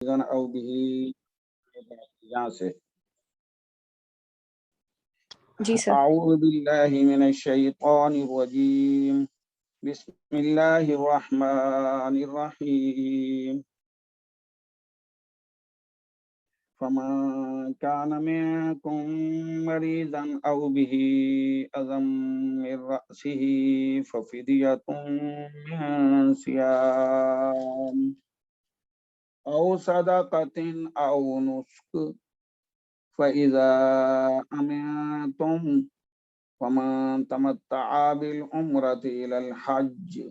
أو به یہاں سے جی سر. أعوذ بالله من الشيطان الرجيم بسم الله الرحمن الرحيم فمن كان منكم مريضا أو به أذى من رأسه ففدية من صيام أو صدقة أو نسك فإذا أمنتم فمن تمتع بالعمرة إلى الحج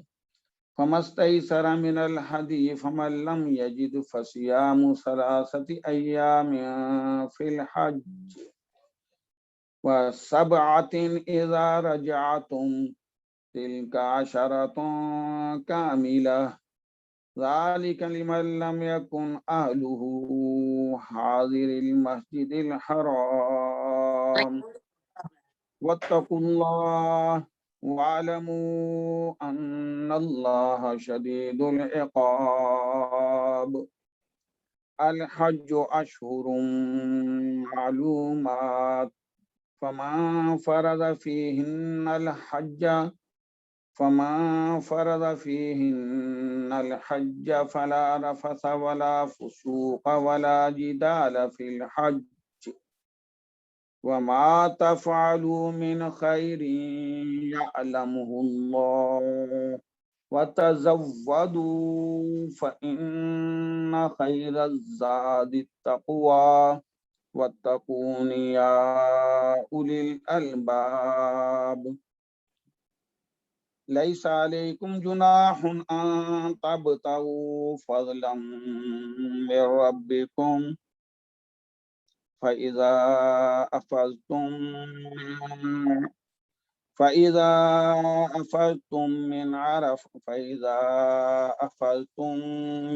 فما استيسر من الهدي فمن لم يجد فصيام 3 أيام في الحج و7 إذا رجعتم تلك 10 كاملة ذلك لمن لم يكن أهله حاضر المسجد الحرام واتقوا الله واعلموا أن الله شديد العقاب الحج أشهر معلومات فمن فرض فيهن الحج فلا رفث ولا فسوق ولا جدال في الحج وما تفعلوا من خير يعلمه الله وتزودوا فإن خير الزاد التقوى واتقون يا أولي الألباب ليس عليكم جناح أن تبتغوا فضلا من ربكم فإذا أفضتم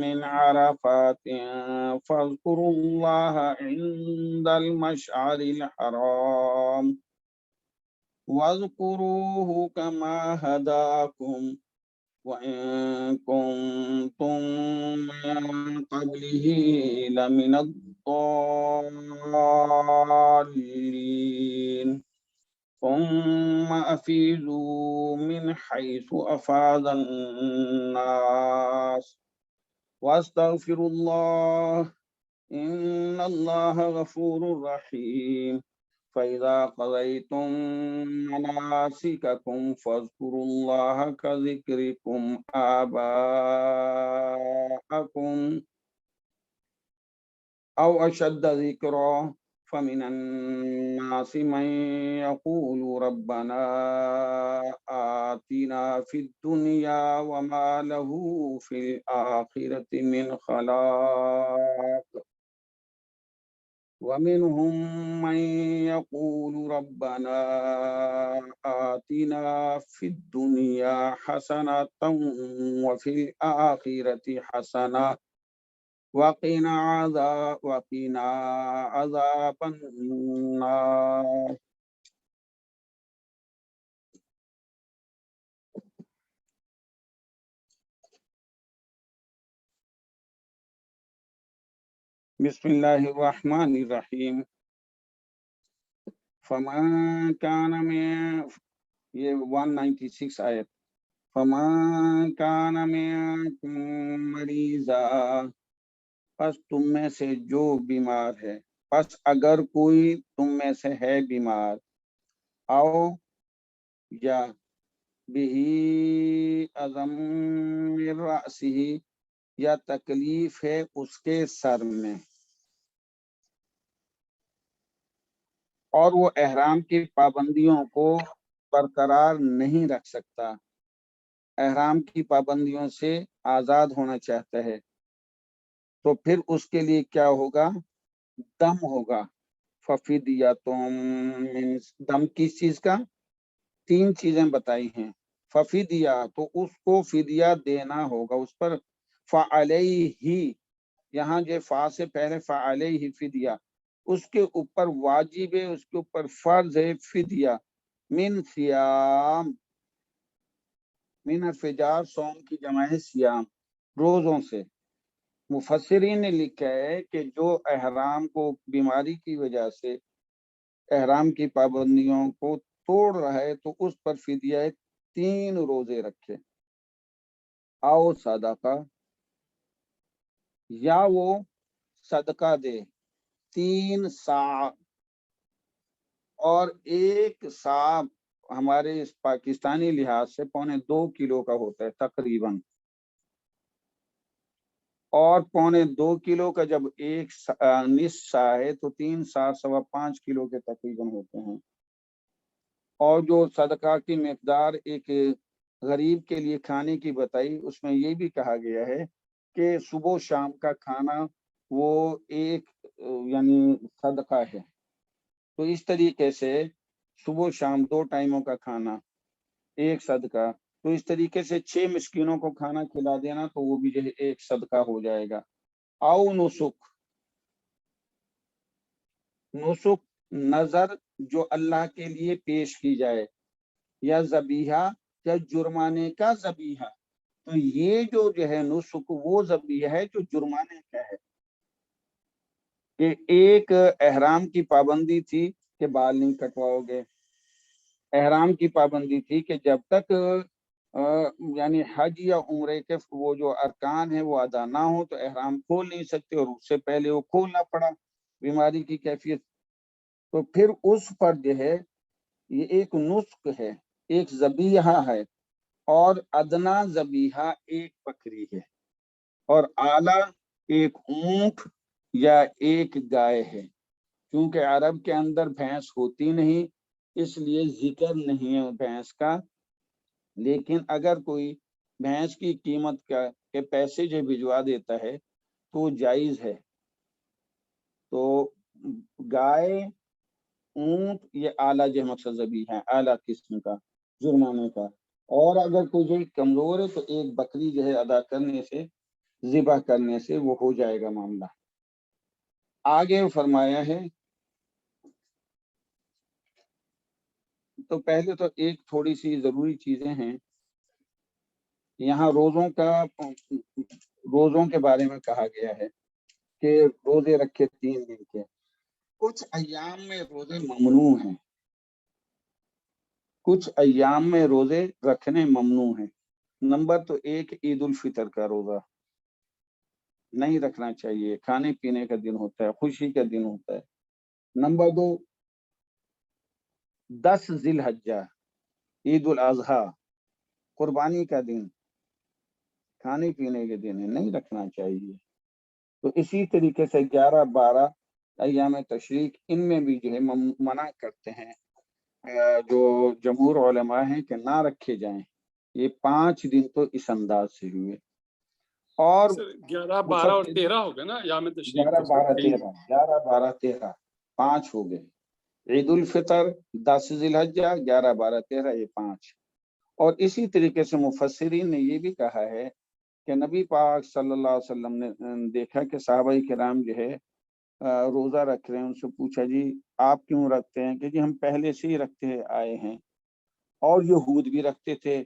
من عرفات فاذكروا الله عند المشعر الحرام واذكروه كما هداكم وإن كنتم من قبله لمن الضالين ثم أفيضوا من حيث أفاض الناس واستغفروا الله إن الله غفور رحيم فإذا قضيتم مناسككم فاذكروا الله كذكركم آباءكم أو أشد ذكرا فمن الناس من يقول ربنا آتنا في الدنيا وما له في الآخرة من خلاق ومنهم من يقول ربنا آتنا في الدنيا حسنة وفي الآخرة حسنة وقنا عذاب النار بسم اللہ الرحمن الرحیم فمن کان میں یہ 196 آیت فمن کان منکم مریضا پس تم میں سے جو بیمار ہے پس اگر کوئی تم میں سے ہے بیمار او یا بہی اذی من رأسہ یا تکلیف ہے اس کے سر میں اور وہ احرام کی پابندیوں کو برقرار نہیں رکھ سکتا احرام کی پابندیوں سے آزاد ہونا چاہتا ہے تو پھر اس کے لیے کیا ہوگا دم ہوگا ففدیتم دم کس چیز کا 3 چیزیں بتائی ہیں ففدیہ تو اس کو فدیہ دینا ہوگا اس پر فعلیہ یہاں جو فا سے پہلے فعلیہ فدیہ اس کے اوپر واجب ہے اس کے اوپر فرض ہے فدیہ من صیام من الفجار سوم کی جمع ہے سیام روزوں سے مفسرین نے لکھا ہے کہ جو احرام کو بیماری کی وجہ سے احرام کی پابندیوں کو توڑ رہا ہے تو اس پر فدیہ 3 روزے رکھے، آؤ صدقہ، یا وہ صدقہ دے 3 سا، اور 1 سا ہمارے اس پاکستانی لحاظ سے 1.25 کلو کا ہوتا ہے تقریباً، اور 1.25 کلو کا جب 1 نصف سا ہے تو 3 سا 5.25 کلو کے تقریباً ہوتے ہیں۔ اور جو صدقہ کی مقدار ایک غریب کے لیے کھانے کی بتائی، اس میں یہ بھی کہا گیا ہے کہ صبح و شام کا کھانا وہ ایک یعنی صدقہ ہے، تو اس طریقے سے صبح و شام 2 ٹائموں کا کھانا ایک صدقہ، تو اس طریقے سے 6 مسکینوں کو کھانا کھلا دینا تو وہ بھی جو ہے ایک صدقہ ہو جائے گا۔ او نسک، نسک نظر جو اللہ کے لیے پیش کی جائے، یا ذبیحہ یا جرمانے کا ذبیحہ، تو یہ جو ہے نسک وہ ذبیحہ ہے جو جرمانے کا ہے، کہ ایک احرام کی پابندی تھی کہ بال نہیں کٹواؤ گے، احرام کی پابندی تھی کہ جب تک یعنی حج یا عمرے کے وہ جو ارکان ہیں وہ ادا نہ ہو تو احرام کھول نہیں سکتے، اور اس سے پہلے وہ کھولنا پڑا بیماری کی کیفیت، تو پھر اس پر جو ہے یہ ایک نسک ہے، ایک ذبیحہ ہے، اور ادنا ذبیحہ ایک بکری ہے، اور اعلیٰ ایک اونٹ یا ایک گائے ہے، کیونکہ عرب کے اندر بھینس ہوتی نہیں اس لیے ذکر نہیں ہے بھینس کا، لیکن اگر کوئی بھینس کی قیمت کے پیسے جو بھجوا دیتا ہے تو جائز ہے، تو گائے اونٹ یہ اعلیٰ جو مقصد ذبیحہ ہے، اعلیٰ قسم کا جرمانے کا، اور اگر کوئی جو کمزور ہے تو ایک بکری جو ہے ادا کرنے سے، ذبح کرنے سے وہ ہو جائے گا معاملہ۔ آگے فرمایا ہے، تو پہلے تو ایک تھوڑی سی ضروری چیزیں ہیں یہاں، روزوں کے بارے میں کہا گیا ہے کہ روزے رکھے 3 دن کے، کچھ ایام میں روزے ممنوع ہیں، کچھ ایام میں روزے رکھنے ممنوع ہیں۔ نمبر تو 1 عید الفطر کا روزہ نہیں رکھنا چاہیے، کھانے پینے کا دن ہوتا ہے، خوشی کا دن ہوتا ہے۔ نمبر 2 10 ذی الحجہ عید الاضحیٰ قربانی کا دن، کھانے پینے کے دن ہے، نہیں رکھنا چاہیے۔ تو اسی طریقے سے 11 12 ایام تشریق ان میں بھی جو ہے منع کرتے ہیں جو جمہور علماء ہیں کہ نہ رکھے جائیں، یہ 5 دن تو اس انداز سے ہوئے۔ اور 11 12 اور 13 ہو گئے نا ایام تشریق، 11 12 13 11 12 13 5 ہو گئے، عید الفطر 10 ذی الحجہ 11 12 13 یہ 5۔ اور اسی طریقے سے مفسرین نے یہ بھی کہا ہے کہ نبی پاک صلی اللہ علیہ وسلم نے دیکھا کہ صحابہ کرام جو ہے روزہ رکھ رہے ہیں، ان سے پوچھا جی آپ کیوں رکھتے ہیں؟ کہ جی ہم پہلے سے ہی رکھتے آئے ہیں، اور یہود بھی رکھتے تھے،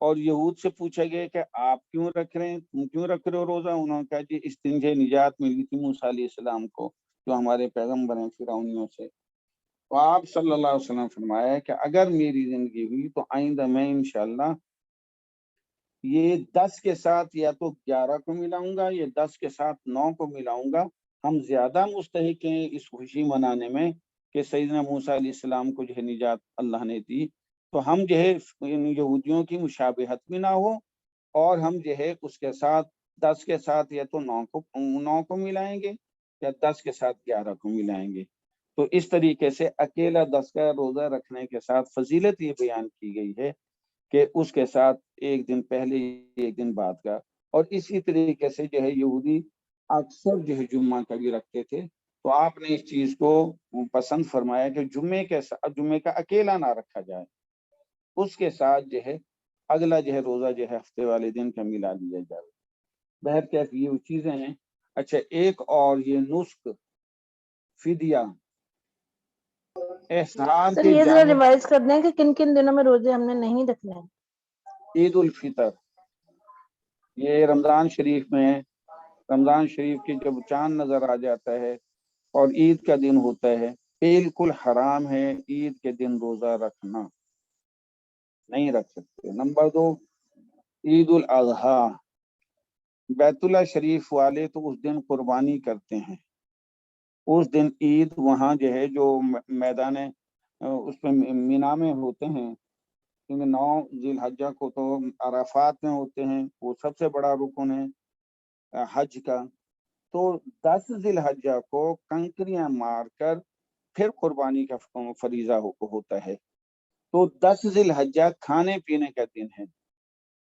اور یہود سے پوچھا گیا کہ آپ کیوں رکھ رہے ہیں، تم کیوں رکھ رہے ہو روزہ؟ انہوں نے کہا جی اس دن سے نجات ملی تھی موسیٰ علیہ السلام کو جو ہمارے پیغمبر ہیں فرعونیوں سے۔ تو آپ صلی اللہ علیہ وسلم فرمایا کہ اگر میری زندگی ہوئی تو آئندہ میں انشاءاللہ یہ 10 کے ساتھ یا تو 11 کو ملاؤں گا یا 10 کے ساتھ 9 کو ملاؤں گا، ہم زیادہ مستحق ہیں اس خوشی منانے میں کہ سیدنا موسیٰ علیہ السلام کو جو ہے نجات اللہ نے دی، تو ہم جو ہے یہودیوں کی مشابہت بھی نہ ہو، اور ہم جو ہے اس کے ساتھ 10 کے ساتھ یا تو 9 کو ملائیں گے یا 10 کے ساتھ 11 کو ملائیں گے۔ تو اس طریقے سے اکیلا 10 کا روزہ رکھنے کے ساتھ فضیلت یہ بیان کی گئی ہے کہ اس کے ساتھ ایک دن پہلے ایک دن بعد کا، اور اسی طریقے سے جو ہے یہودی اکثر جو ہے جمعہ کا بھی رکھتے تھے، تو آپ نے اس چیز کو پسند فرمایا کہ جمعے کا اکیلا نہ رکھا جائے، اس کے ساتھ جو ہے اگلا جو ہے روزہ جو ہے ہفتے والے دن کا ملا لیا جائے۔ بہرکیف یہ چیزیں ہیں۔ اچھا ایک اور یہ نسک فدیہ احسان سر کے یہ ذرا جانب، ریوائز کر دیں کہ کن کن دنوں میں روزے ہم نے نہیں رکھنے ہیں؟ عید الفطر یہ رمضان شریف میں رمضان شریف کی جب چاند نظر آ جاتا ہے اور عید کا دن ہوتا ہے، بالکل حرام ہے عید کے دن روزہ رکھنا، نہیں رکھ سکتے۔ نمبر 2، عید الاضحیٰ، بیت اللہ شریف والے تو اس دن قربانی کرتے ہیں، اس دن عید وہاں جو ہے جو میدان اس پہ مینا میں ہوتے ہیں، کیونکہ 9 ذی الحجہ کو تو عرفات میں ہوتے ہیں، وہ سب سے بڑا رکن ہے حج کا، تو 10 ذی الحجہ کو کنکریاں مار کر پھر قربانی کا فریضہ ہوتا ہے۔ تو 10 ذی الحجہ کھانے پینے کا دن ہے،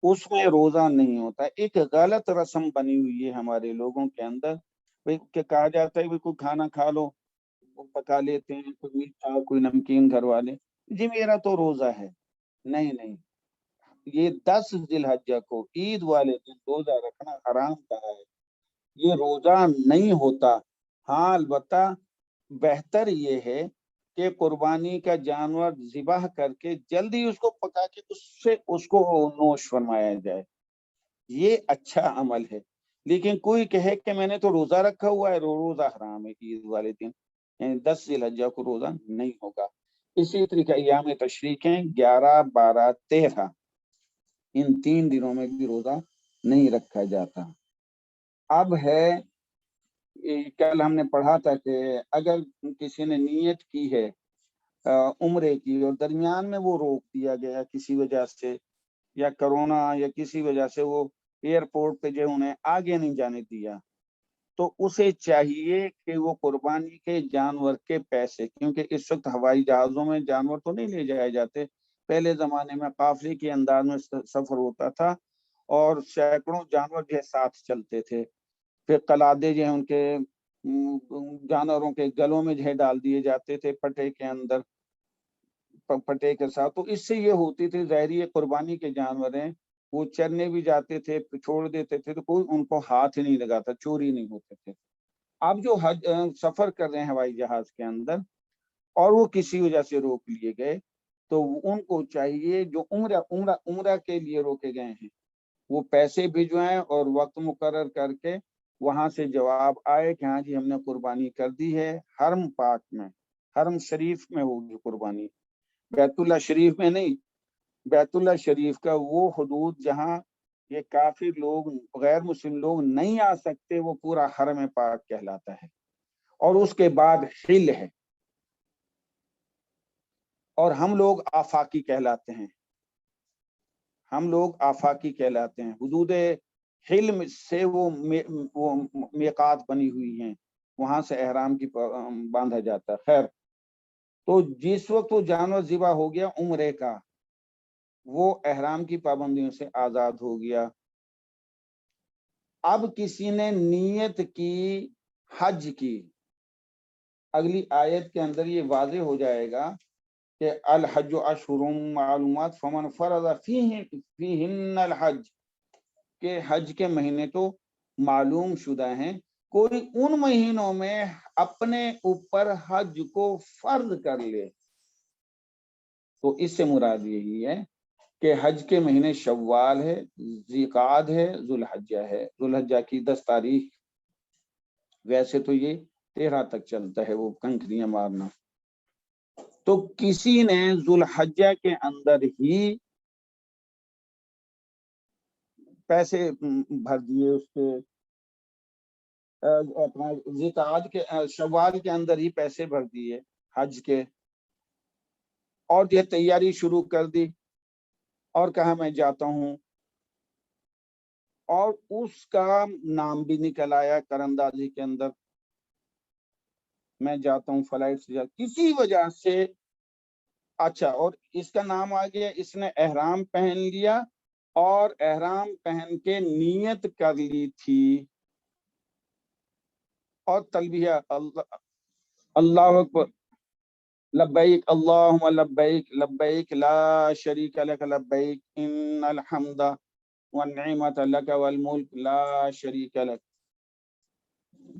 اس میں روزہ نہیں ہوتا۔ ایک غلط رسم بنی ہوئی ہے ہمارے لوگوں کے اندر، کہ کہا جاتا ہے کوئی کھانا کھا لو، وہ پکا لیتے ہیں، کوئی میٹھا کوئی نمکین گھر والے، جی میرا تو روزہ ہے، نہیں، یہ 10 ذی الحجہ کو عید والے دن روزہ رکھنا حرام کہا ہے، یہ روزہ نہیں ہوتا۔ ہاں البتہ بہتر یہ ہے کہ قربانی کا جانور ذبح کر کے جلدی اس کو پکا کے اس کو نوش فرمایا جائے، یہ اچھا عمل ہے۔ لیکن کوئی کہے کہ میں نے تو روزہ رکھا ہوا ہے، روزہ حرام ہے عید والے دن، یعنی 10 ذی الحجہ کو روزہ نہیں ہوگا۔ اسی طریقے ایام تشریق ہیں 11، 12، 13، ان 3 دنوں میں بھی روزہ نہیں رکھا جاتا۔ اب ہے کل ہم نے پڑھا تھا کہ اگر کسی نے نیت کی ہے عمرے کی اور درمیان میں وہ روک دیا گیا کسی وجہ سے، یا کرونا یا کسی وجہ سے وہ ایئرپورٹ پہ جو انہیں آگے نہیں جانے دیا، تو اسے چاہیے کہ وہ قربانی کے جانور کے پیسے، کیونکہ اس وقت ہوائی جہازوں میں جانور تو نہیں لے جائے جاتے، پہلے زمانے میں قافلے کے انداز میں سفر ہوتا تھا اور سینکڑوں جانور جو ساتھ چلتے تھے، پھر قلادے جو ہیں ان کے جانوروں کے گلوں میں جو ڈال دیے جاتے تھے پٹے کے اندر، پٹے کے ساتھ، تو اس سے یہ ہوتی تھی ظاہری قربانی کے جانور ہیں، وہ چرنے بھی جاتے تھے چھوڑ دیتے تھے تو کوئی ان کو ہاتھ نہیں لگاتا، چوری نہیں ہوتے تھے۔ اب جو سفر کر رہے ہیں ہوائی جہاز کے اندر اور وہ کسی وجہ سے روک لیے گئے، تو ان کو چاہیے جو عمرہ کے لیے روکے گئے ہیں وہ پیسے بھجوائیں اور وقت مقرر کر کے وہاں سے جواب آئے کہ ہاں جی ہم نے قربانی کر دی ہے، حرم پاک میں، حرم شریف میں ہوگی قربانی، بیت اللہ شریف میں نہیں۔ بیت اللہ شریف کا وہ حدود جہاں یہ کافر لوگ، غیر مسلم لوگ نہیں آ سکتے، وہ پورا حرم پاک کہلاتا ہے، اور اس کے بعد حل ہے، اور ہم لوگ آفاقی کہلاتے ہیں، ہم لوگ آفاقی کہلاتے ہیں، حدود حلم سے وہ میقات بنی ہوئی ہیں، وہاں سے احرام کی باندھا جاتا ہے۔ خیر، تو جس وقت وہ جانور ذبح ہو گیا عمرے کا، وہ احرام کی پابندیوں سے آزاد ہو گیا۔ اب کسی نے نیت کی حج کی، اگلی آیت کے اندر یہ واضح ہو جائے گا کہ الحج اشہر معلومات فمن فرض فیہن الحج، کہ حج کے مہینے تو معلوم شدہ ہیں، کوئی ان مہینوں میں اپنے اوپر حج کو فرض کر لے، تو اس سے مراد یہی ہے کہ حج کے مہینے شوال ہے، ذیقعد ہے، ذوالحجہ ہے، ذوالحجہ کی 10 تاریخ، ویسے تو یہ 13 تک چلتا ہے وہ کنکریاں مارنا، تو کسی نے ذوالحجہ کے اندر ہی پیسے بھر دیے، اس کے اپنا ذیقعد کے شوال کے اندر ہی پیسے بھر دیے حج کے، اور یہ تیاری شروع کر دی اور کہا میں جاتا ہوں، اور اس کا نام بھی نکل آیا قراردادی کے اندر، میں جاتا ہوں فلائٹ سے کسی وجہ سے، اچھا، اور اس کا نام آ گیا، اس نے احرام پہن لیا اور احرام پہن کے نیت کر لی تھی اور تلبیہ اللہ اکبر لبیک اللہم لبیک لبیک لا شریک لک لبیک ان الحمد والنعمت لک والملک لا شریک لک،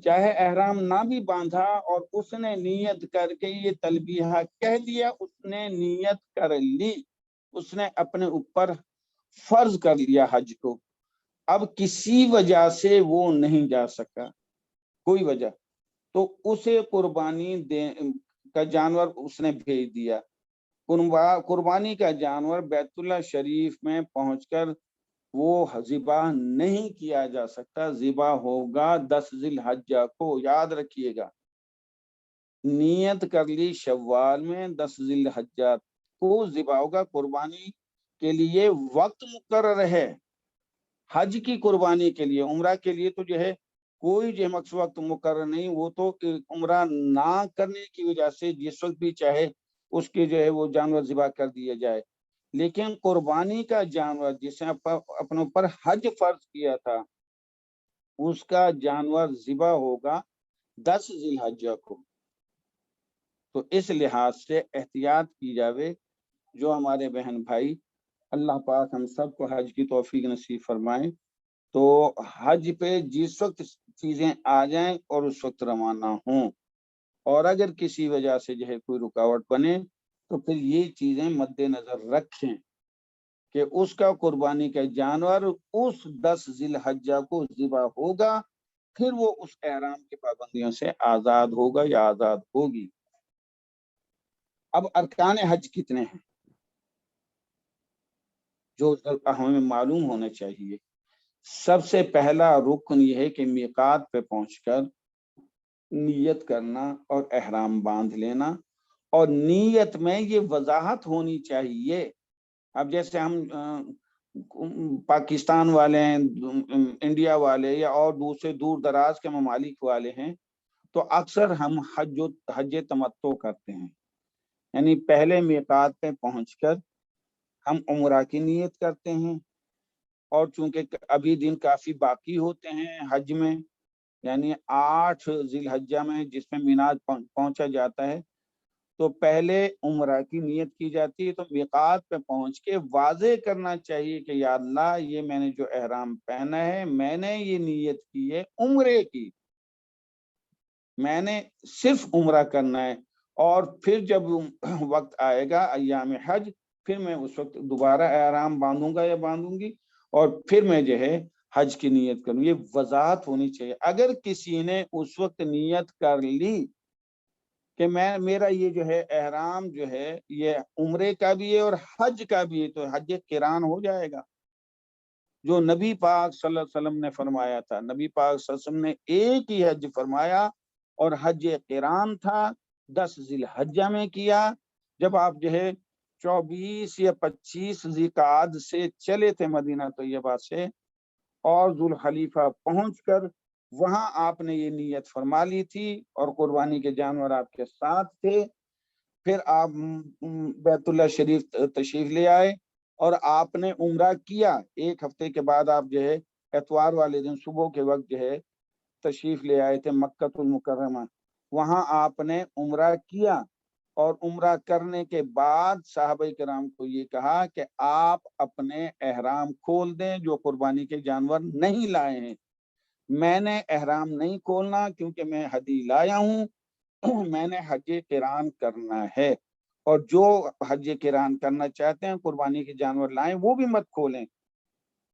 چاہے احرام نہ بھی باندھا اور اس نے نیت کر کے یہ تلبیہ کہہ دیا، اس نے نیت کر لی، اس نے اپنے اوپر فرض کر لیا حج کو۔ اب کسی وجہ سے وہ نہیں جا سکا، کوئی وجہ، تو اسے قربانی کا جانور اس نے بھیج دیا۔ قربانی کا جانور بیت اللہ شریف میں پہنچ کر وہ ذبح نہیں کیا جا سکتا، ذبح ہوگا 10 ذی الحجہ کو، یاد رکھیے گا۔ نیت کر لی شوال میں، 10 ذی الحجہ کو ذبح ہوگا۔ قربانی کے لیے وقت مقرر ہے، حج کی قربانی کے لیے، عمرہ کے لیے تو جو ہے کوئی جو ہے مخصوص وقت مقرر نہیں، وہ تو عمرہ نہ کرنے کی وجہ سے جس وقت بھی چاہے اس کے جو ہے وہ جانور ذبح کر دیا جائے۔ لیکن قربانی کا جانور جس نے اپنے اوپر حج فرض کیا تھا، اس کا جانور ذبح ہوگا 10 ذی الحجہ کو۔ تو اس لحاظ سے احتیاط کی جاوے۔ جو ہمارے بہن بھائی، اللہ پاک ہم سب کو حج کی توفیق نصیب فرمائے، تو حج پہ جس وقت چیزیں آ جائیں اور اس وقت روانہ ہوں، اور اگر کسی وجہ سے جو ہے کوئی رکاوٹ بنے تو پھر یہ چیزیں مد نظر رکھیں کہ اس کا قربانی کا جانور اس 10 ذی الحجہ کو ذبح ہوگا، پھر وہ اس احرام کی پابندیوں سے آزاد ہوگا یا آزاد ہوگی۔ اب ارکان حج کتنے ہیں جو ہمیں معلوم ہونا چاہیے۔ سب سے پہلا رکن یہ ہے کہ میقات پہ پہنچ کر نیت کرنا اور احرام باندھ لینا، اور نیت میں یہ وضاحت ہونی چاہیے۔ اب جیسے ہم پاکستان والے ہیں، انڈیا والے یا اور دوسرے دور دراز کے ممالک والے ہیں، تو اکثر ہم حج تمتع کرتے ہیں، یعنی پہلے میقات پہ پہنچ کر ہم عمرہ کی نیت کرتے ہیں، اور چونکہ ابھی دن کافی باقی ہوتے ہیں حج میں، یعنی 8 ذی الحجہ میں جس میں مینا پہنچا جاتا ہے، تو پہلے عمرہ کی نیت کی جاتی ہے۔ تو میقات پہ پہنچ کے واضح کرنا چاہیے کہ یا اللہ، یہ میں نے جو احرام پہنا ہے، میں نے یہ نیت کی ہے عمرے کی، میں نے صرف عمرہ کرنا ہے، اور پھر جب وقت آئے گا ایام حج، پھر میں اس وقت دوبارہ احرام باندھوں گا یا باندھوں گی، اور پھر میں جو ہے حج کی نیت کروں۔ یہ وضاحت ہونی چاہیے۔ اگر کسی نے اس وقت نیت کر لی کہ میرا یہ جو ہے احرام جو ہے یہ عمرے کا بھی ہے اور حج کا بھی ہے، تو حج قران ہو جائے گا، جو نبی پاک صلی اللہ علیہ وسلم نے فرمایا تھا۔ نبی پاک صلی اللہ علیہ وسلم نے ایک ہی حج فرمایا اور حج قران تھا، 10 ذی الحجہ میں کیا۔ جب آپ جو ہے 24 یا 25 ذی القعدہ سے چلے تھے مدینہ طیبہ سے، اور ذوالحلیفہ پہنچ کر وہاں آپ نے یہ نیت فرما لی تھی، اور قربانی کے جانور آپ کے ساتھ تھے۔ پھر آپ بیت اللہ شریف تشریف لے آئے اور آپ نے عمرہ کیا۔ ایک ہفتے کے بعد آپ جو ہے اتوار والے دن صبح کے وقت جو ہے تشریف لے آئے تھے مکہ المکرمہ، وہاں آپ نے عمرہ کیا، اور عمرہ کرنے کے بعد صحابہ کرام کو یہ کہا کہ آپ اپنے احرام کھول دیں جو قربانی کے جانور نہیں لائے ہیں۔ میں نے احرام نہیں کھولنا کیونکہ میں ہدی لایا ہوں، میں نے حج قران کرنا ہے، اور جو حج قران کرنا چاہتے ہیں قربانی کے جانور لائیں، وہ بھی مت کھولیں۔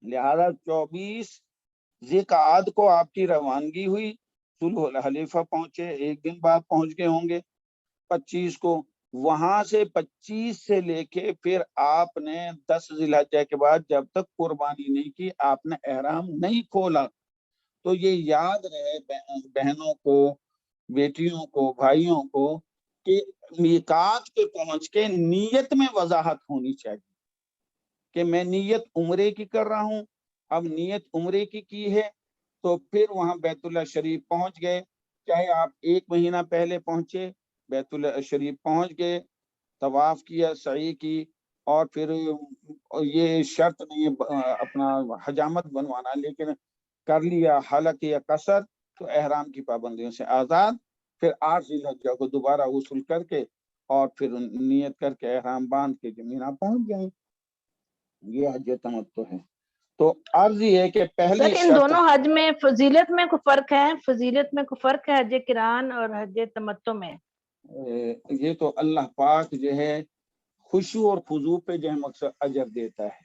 لہذا 24 ذی القعدہ کو آپ کی روانگی ہوئی، ذوالحلیفہ پہنچے، ایک دن بعد پہنچ گئے ہوں گے 25 کو، وہاں سے 25 سے لے کے پھر آپ نے 10 ذی الحجہ کے بعد جب تک قربانی نہیں کی آپ نے احرام نہیں کھولا۔ تو یہ یاد رہے بہنوں کو، بیٹیوں کو، بھائیوں کو، کہ میقات پہ پہنچ کے نیت میں وضاحت ہونی چاہیے کہ میں نیت عمرے کی کر رہا ہوں۔ اب نیت عمرے کی ہے تو پھر وہاں بیت اللہ شریف پہنچ گئے، چاہے آپ 1 مہینہ پہلے پہنچے، بیت اللہ شریف پہنچ گئے، طواف کیا، سعی کی، اور پھر یہ شرط نہیں اپنا حجامت بنوانا، لیکن کر لیا حلق یا قصر، تو احرام کی پابندیوں سے آزاد۔ پھر 8 ذی الحجہ کو دوبارہ غسل کر کے اور پھر نیت کر کے احرام باندھ کے مینا پہنچ گئے۔ یہ حج تمتع ہے۔ تو عرض یہ ہے کہ پہلی لیکن دونوں حج میں فضیلت میں کوئی فرق ہے؟ فضیلت میں کوئی فرق ہے حج قران اور حج تمتع میں؟ یہ تو اللہ پاک جو ہے خشوع اور خضوع پہ جو ہے مقصد اجر دیتا ہے،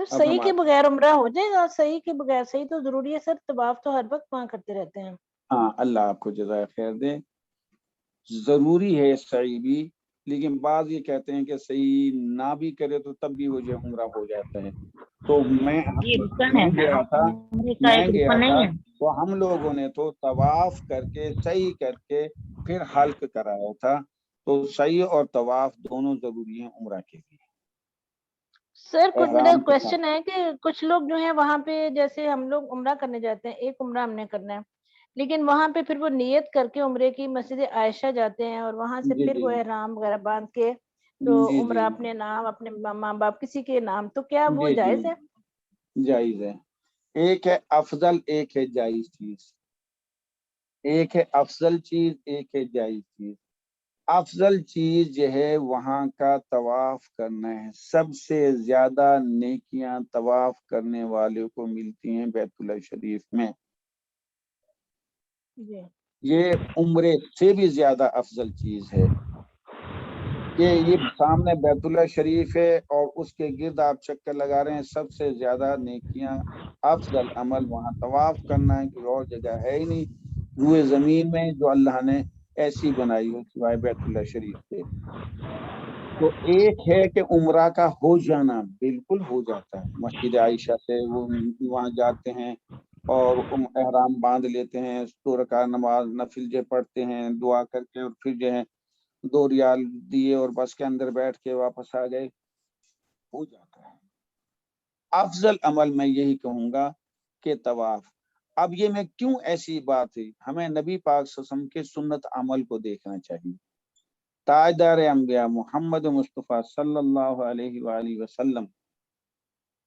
سر صحیح کے بغیر عمرہ ہو جائے گا؟ صحیح کے بغیر؟ صحیح تو ضروری ہے سر، طواف تو ہر وقت وہاں کرتے رہتے ہیں. ہاں اللہ آپ کو جزائے خیر دے. ضروری ہے صحیح بھی، لیکن بعض یہ کہتے ہیں کہ صحیح نہ بھی کرے تو تب بھی وہ جو عمرہ ہو جاتا ہے. تو میں گیا تھا تو ہم لوگوں نے تو طواف کر کے صحیح کر کے پھر حلق کرایا تھا. تو صحیح اور طواف دونوں ضروری ہیں عمرہ کے لیے. سر کچھ میرا احرام کے ساتھ. کوشچن ہے کہ کچھ لوگ جو ہیں وہاں پہ، جیسے ہم لوگ عمرہ کرنے جاتے ہیں، ایک عمرہ ہم نے کرنا ہے، لیکن وہاں پہ پھر وہ نیت کر کے عمرے کی مسجد عائشہ جاتے ہیں اور وہاں سے جی پھر جی وہ احرام وغیرہ باندھ کے تو جی عمرہ جی اپنے نام، اپنے ماں باپ، کسی کے نام، تو کیا وہ جی جائز ہے؟ جی جائز ہے. ایک ہے افضل، ایک ہے جائز چیز. ایک ہے افضل چیز، ایک ہے جائز چیز. افضل چیز جو ہے وہاں کا طواف کرنا ہے. سب سے زیادہ نیکیاں طواف کرنے والے کو ملتی ہیں بیت اللہ شریف میں. جی یہ عمرے سے بھی زیادہ افضل چیز ہے کہ یہ سامنے بیت اللہ شریف ہے اور اس کے گرد آپ چکر لگا رہے ہیں. سب سے زیادہ نیکیاں، افضل عمل وہاں طواف کرنا ہے، کوئی اور جگہ ہے ہی نہیں روئے زمین میں جو اللہ نے ایسی بنائی ہو سوائے بیت اللہ شریف سے. تو ایک ہے کہ عمرہ کا ہو جانا، بالکل ہو جاتا ہے. مسجد عائشہ سے وہ وہاں جاتے ہیں اور احرام باندھ لیتے ہیں، 2 رکعت نماز نفل جو پڑھتے ہیں، دعا کر کے، اور پھر جو ہے 2 ریال دیے اور بس کے اندر بیٹھ کے واپس آ گئے، ہو جاتا ہے. افضل عمل میں یہی کہوں گا کہ طواف. اب یہ میں کیوں ایسی بات ہے، ہمیں نبی پاک صلی اللہ علیہ وسلم کے سنت عمل کو دیکھنا چاہیے. تاجدار انبیاء محمد مصطفیٰ صلی اللہ علیہ وآلہ وسلم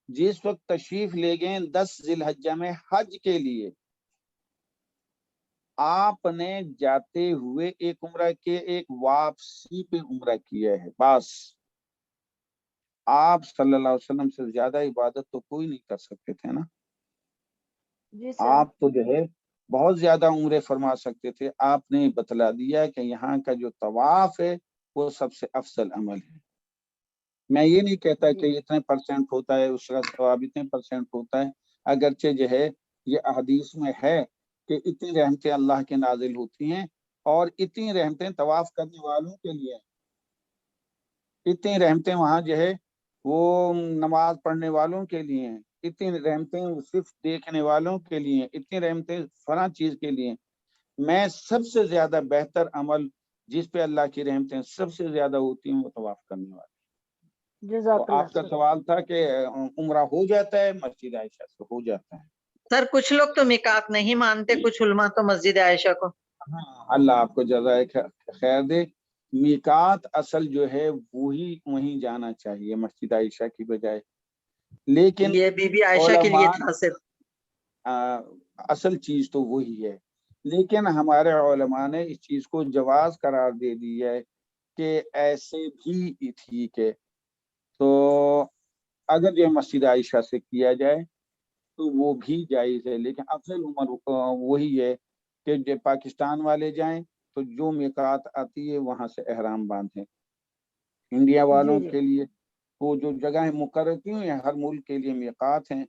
جس وقت تشریف لے گئے 10 ذی الحجہ میں حج کے لیے، آپ نے جاتے ہوئے ایک عمرہ کے، ایک واپسی پہ عمرہ کیا ہے بس. آپ صلی اللہ علیہ وسلم سے زیادہ عبادت تو کوئی نہیں کر سکتے تھے نا. جی سر. آپ تو جو ہے بہت زیادہ عمرے فرما سکتے تھے. آپ نے بتلا دیا کہ یہاں کا جو طواف ہے وہ سب سے افضل عمل ہے. میں یہ نہیں کہتا کہ اتنے % ہوتا ہے، اس کا ثواب اتنے % ہوتا ہے. اگرچہ جو ہے یہ احادیث میں ہے کہ اتنی رحمتیں اللہ کے نازل ہوتی ہیں، اور اتنی رحمتیں طواف کرنے والوں کے لیے، اتنی رحمتیں وہاں جو ہے وہ نماز پڑھنے والوں کے لیے ہیں، اتنی رحمتیں صرف دیکھنے والوں کے لیے، اتنی رحمتیں فلاں چیز کے لیے. میں سب سے زیادہ بہتر عمل جس پہ اللہ کی رحمتیں سب سے زیادہ ہوتی ہیں وہ طواف کرنے والے. تو جزاک اللہ آپ کا سر. سوال تھا کہ عمرہ ہو جاتا ہے، مسجد عائشہ سے ہو جاتا ہے. سر کچھ لوگ تو میقات نہیں مانتے، کچھ علماء تو مسجد عائشہ کو. ہاں اللہ آپ کو جزائے خیر دے. میقات اصل جو ہے وہی وہیں جانا چاہیے مسجد عائشہ کی بجائے. لیکن یہ بی بی عائشہ کے لیے علماء تھا صرف. اصل چیز تو وہی ہے، لیکن ہمارے علماء نے اس چیز کو جواز قرار دے دی ہے کہ ایسے بھی ٹھیک ہے. تو اگر یہ مسجد عائشہ سے کیا جائے تو وہ بھی جائز ہے. لیکن افضل عمر وہی ہے کہ جو پاکستان والے جائیں تو جو میقات آتی ہے وہاں سے احرام باندھیں. انڈیا والوں جی کے لیے وہ جو جگہیں مقرر کی ہوئی ہیں، ہر ملک کے لیے میقات ہیں.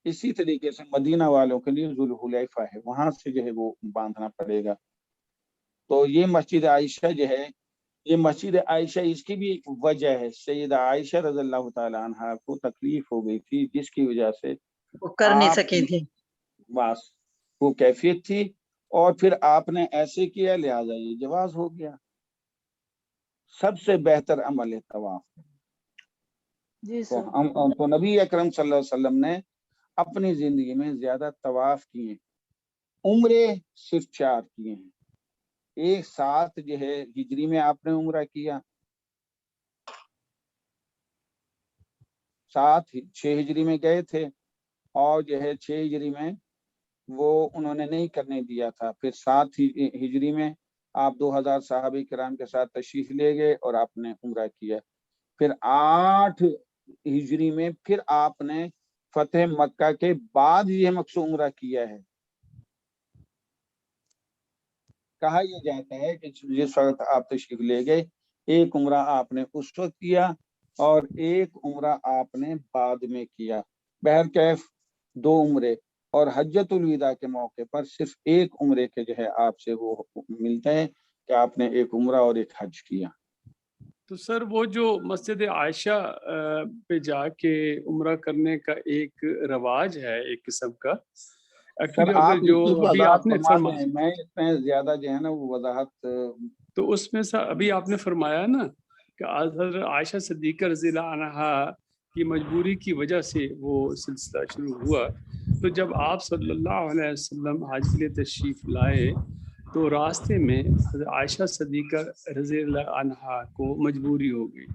اسی طریقے سے مدینہ والوں کے لیے ذوالحلیفہ ہے، وہاں سے جو ہے وہ باندھنا پڑے گا. تو یہ مسجد عائشہ جو ہے، یہ مسجد عائشہ، اس کی بھی ایک وجہ ہے. سیدہ عائشہ رضی اللہ تعالی عنہا کو تکلیف ہو گئی تھی جس کی وجہ سے وہ کر نہیں آپ سکی تھی. بس وہ کیفیت تھی، اور پھر آپ نے ایسے کیا، لہذا یہ جواز ہو گیا. سب سے بہتر عمل ہے طواف. جی تو سر. ہم تو نبی اکرم صلی اللہ علیہ وسلم نے اپنی زندگی میں زیادہ طواف کیے. عمرے صرف 4 کیے ہیں. ایک 7 جو ہے ہجری میں آپ نے عمرہ کیا، 6 ہجری میں گئے تھے، اور جو ہے 6 ہجری میں وہ انہوں نے نہیں کرنے دیا تھا. پھر 7 ہجری میں آپ 2000 صحابہ کرام کے ساتھ تشریف لے گئے اور آپ نے عمرہ کیا. پھر 8 ہجری میں پھر آپ نے فتح مکہ کے بعد یہ مخصوص عمرہ کیا ہے. کہا یہ جاتا ہے کہ جس وقت آپ تشریف لے گئے ایک عمرہ آپ نے اس وقت کیا اور ایک عمرہ آپ نے بعد میں کیا. بہرکیف 2 عمرے، اور حجۃ الوداع کے موقع پر صرف ایک عمرے کے جو ہے آپ سے وہ ملتا ہے کہ آپ نے ایک عمرہ اور ایک حج کیا. تو سر وہ جو مسجد عائشہ پہ جا کے عمرہ کرنے کا ایک رواج ہے ایک قسم کا، سر ایکچولی آپ اگر جو اس کی ابھی وضاحت آپ نے فرما دیں، میں اس میں زیادہ جو ہے نا وہ وضاحت. تو اس میں سر ابھی آپ نے فرمایا نا کہ حضرت عائشہ صدیقہ رضی اللہ عنہا کی مجبوری کی وجہ سے وہ سلسلہ شروع ہوا. تو جب آپ صلی اللہ علیہ وسلم حج کے لیے تشریف لائے تو راستے میں حضرت عائشہ صدیقہ رضی اللہ عنہا کو مجبوری ہو گئی.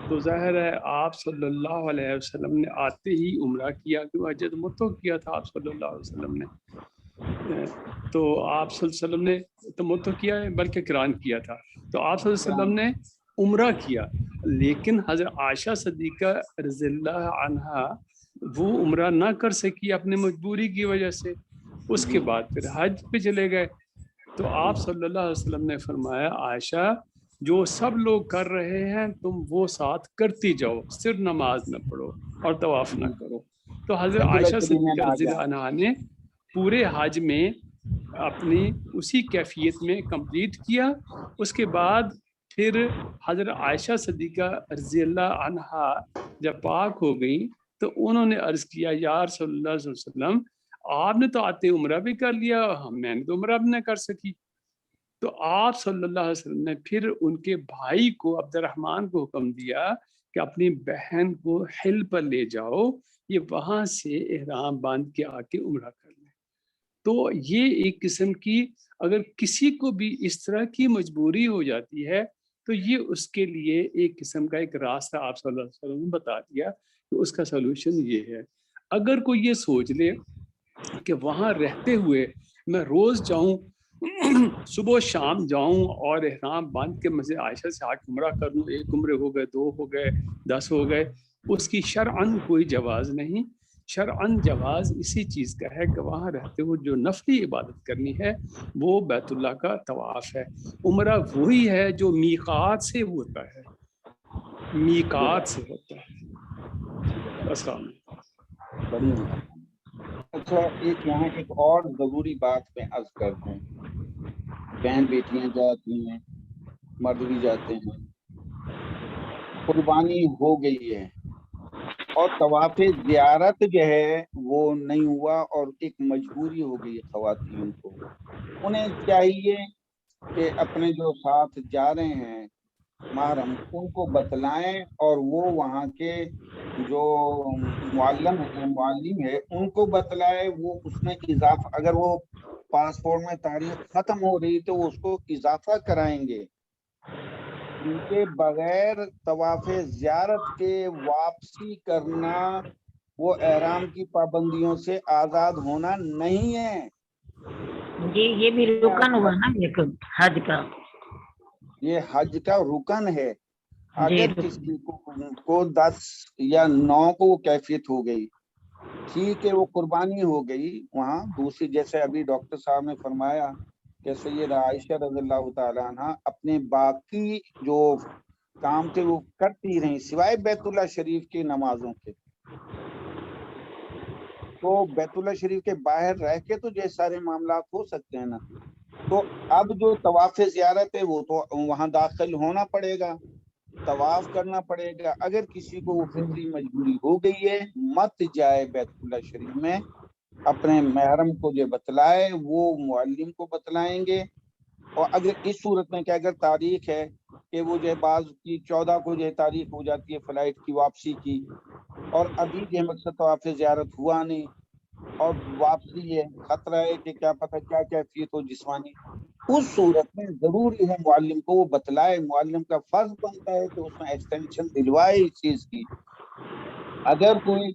تو ظاہر ہے آپ صلی اللہ علیہ وسلم نے آتے ہی عمرہ کیا، کہ حجۃ متو کیا تھا آپ صلی اللہ علیہ وسلم نے. تو آپ صلی اللہ علیہ وسلم نے تمتع کیا ہے بلکہ قران کیا تھا. تو آپ صلی اللہ علیہ وسلم نے عمرہ کیا، لیکن حضرت عائشہ صدیقہ رضی اللہ عنہا وہ عمرہ نہ کر سکی اپنے مجبوری کی وجہ سے. اس کے بعد پھر حج پہ چلے گئے. تو آپ صلی اللہ علیہ وسلم نے فرمایا عائشہ جو سب لوگ کر رہے ہیں تم وہ ساتھ کرتی جاؤ، صرف نماز نہ پڑھو اور طواف نہ کرو. تو حضرت عائشہ صدیقہ رضی اللہ عنہا نے پورے حج میں اپنی اسی کیفیت میں کمپلیٹ کیا. اس کے بعد پھر حضرت عائشہ صدیقہ رضی اللہ عنہا جب پاک ہو گئی تو انہوں نے عرض کیا یا رسول اللہ صلی اللہ علیہ وسلم آپ نے تو آتے عمرہ بھی کر لیا، میں نے تو عمرہ بھی نہ کر سکی. تو آپ صلی اللہ علیہ وسلم نے پھر ان کے بھائی کو عبد الرحمن کو حکم دیا کہ اپنی بہن کو حل پر لے جاؤ، یہ وہاں سے احرام باندھ کے آ کے عمرہ کر لیں. تو یہ ایک قسم کی اگر کسی کو بھی اس طرح کی مجبوری ہو جاتی ہے تو یہ اس کے لیے ایک قسم کا ایک راستہ آپ صلی اللہ علیہ وسلم نے بتا دیا کہ اس کا سولوشن یہ ہے. اگر کوئی یہ سوچ لے کہ وہاں رہتے ہوئے میں روز جاؤں صبح شام جاؤں اور احرام باندھ کے مسجد عائشہ سے آ کے عمرہ کروں، 1 عمرے ہو گئے، 2 ہو گئے، 10 ہو گئے، اس کی شرعاً کوئی جواز نہیں. شرعاً جواز اسی چیز کا ہے کہ وہاں رہتے ہوئے جو نفلی عبادت کرنی ہے وہ بیت اللہ کا طواف ہے. عمرہ وہی ہے جو میقات سے ہوتا ہے، میقات سے ہوتا ہے. السلام علیکم. اچھا ایک یہاں ایک اور ضروری بات میں عرض کر دوں، بہن بیٹیاں جاتی ہیں، مرد بھی جاتے ہیں، قربانی ہو گئی ہے اور طواف زیارت جو ہے وہ نہیں ہوا اور ایک مجبوری ہو گئی خواتین کو. انہیں چاہیے کہ اپنے جو ساتھ جا رہے ہیں محرم ان کو بتلائیں اور وہ وہاں کے جو معلم ہے ان کو بتلائے. وہ اس میں اضافہ، اگر وہ پاسپورٹ میں تاریخ ختم ہو رہی تو وہ اس کو اضافہ کرائیں گے. ان کے بغیر طواف زیارت کے واپسی کرنا وہ احرام کی پابندیوں سے آزاد ہونا نہیں ہے. جی یہ بھی رکن ہوا نا ایک حج کا، یہ حج کا رکن ہے. اگر کسی کو 10 یا 9 کو وہ کیفیت ہو گئی، ٹھیک ہے وہ قربانی ہو گئی وہاں. دوسری جیسے ابھی ڈاکٹر صاحب نے فرمایا کہ سیدہ عائشہ رضی اللہ تعالی عنہ اپنے باقی جو کام تھے وہ کرتی رہیں سوائے بیت اللہ شریف کی نمازوں کے. تو بیت اللہ شریف کے باہر رہ کے تو یہ سارے معاملات ہو سکتے ہیں نا. تو اب جو طواف زیارت ہے وہ تو وہاں داخل ہونا پڑے گا، طواف کرنا پڑے گا. اگر کسی کو وہ فطری مجبوری ہو گئی ہے مت جائے بیت اللہ شریف میں، اپنے محرم کو جو بتلائے وہ معلم کو بتلائیں گے. اور اگر اس صورت میں کہ اگر تاریخ ہے کہ وہ جو بعض کی 14 کو جو تاریخ ہو جاتی ہے فلائٹ کی واپسی کی اور ابھی جو مقصد طواف زیارت ہوا نہیں اور واپسی ہے، خطرہ ہے کہ کیا پتہ کیا کیفیت ہو جسمانی، اس صورت میں ضروری ہے معلم کو وہ بتلائے. معلم کا فرض بنتا ہے کہ اس میں ایکسٹینشن دلوائے اس چیز کی. اگر کوئی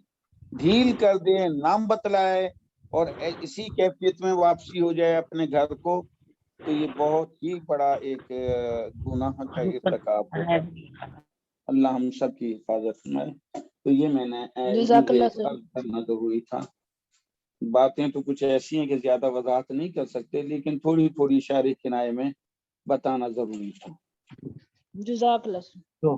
ڈھیل کر دے، نام بتلائے اور اسی کیفیت میں واپسی ہو جائے اپنے گھر کو تو یہ بہت ہی بڑا ایک گناہ کا ارتکاب ہوگا. اللہ ہم سب کی حفاظت فرمائے. تو یہ میں نے کرنا ضروری تھا. باتیں تو کچھ ایسی ہیں کہ زیادہ وضاحت نہیں کر سکتے لیکن تھوڑی تھوڑی اشارے کنائے میں بتانا ضروری تھا. جزاک اللہ. تو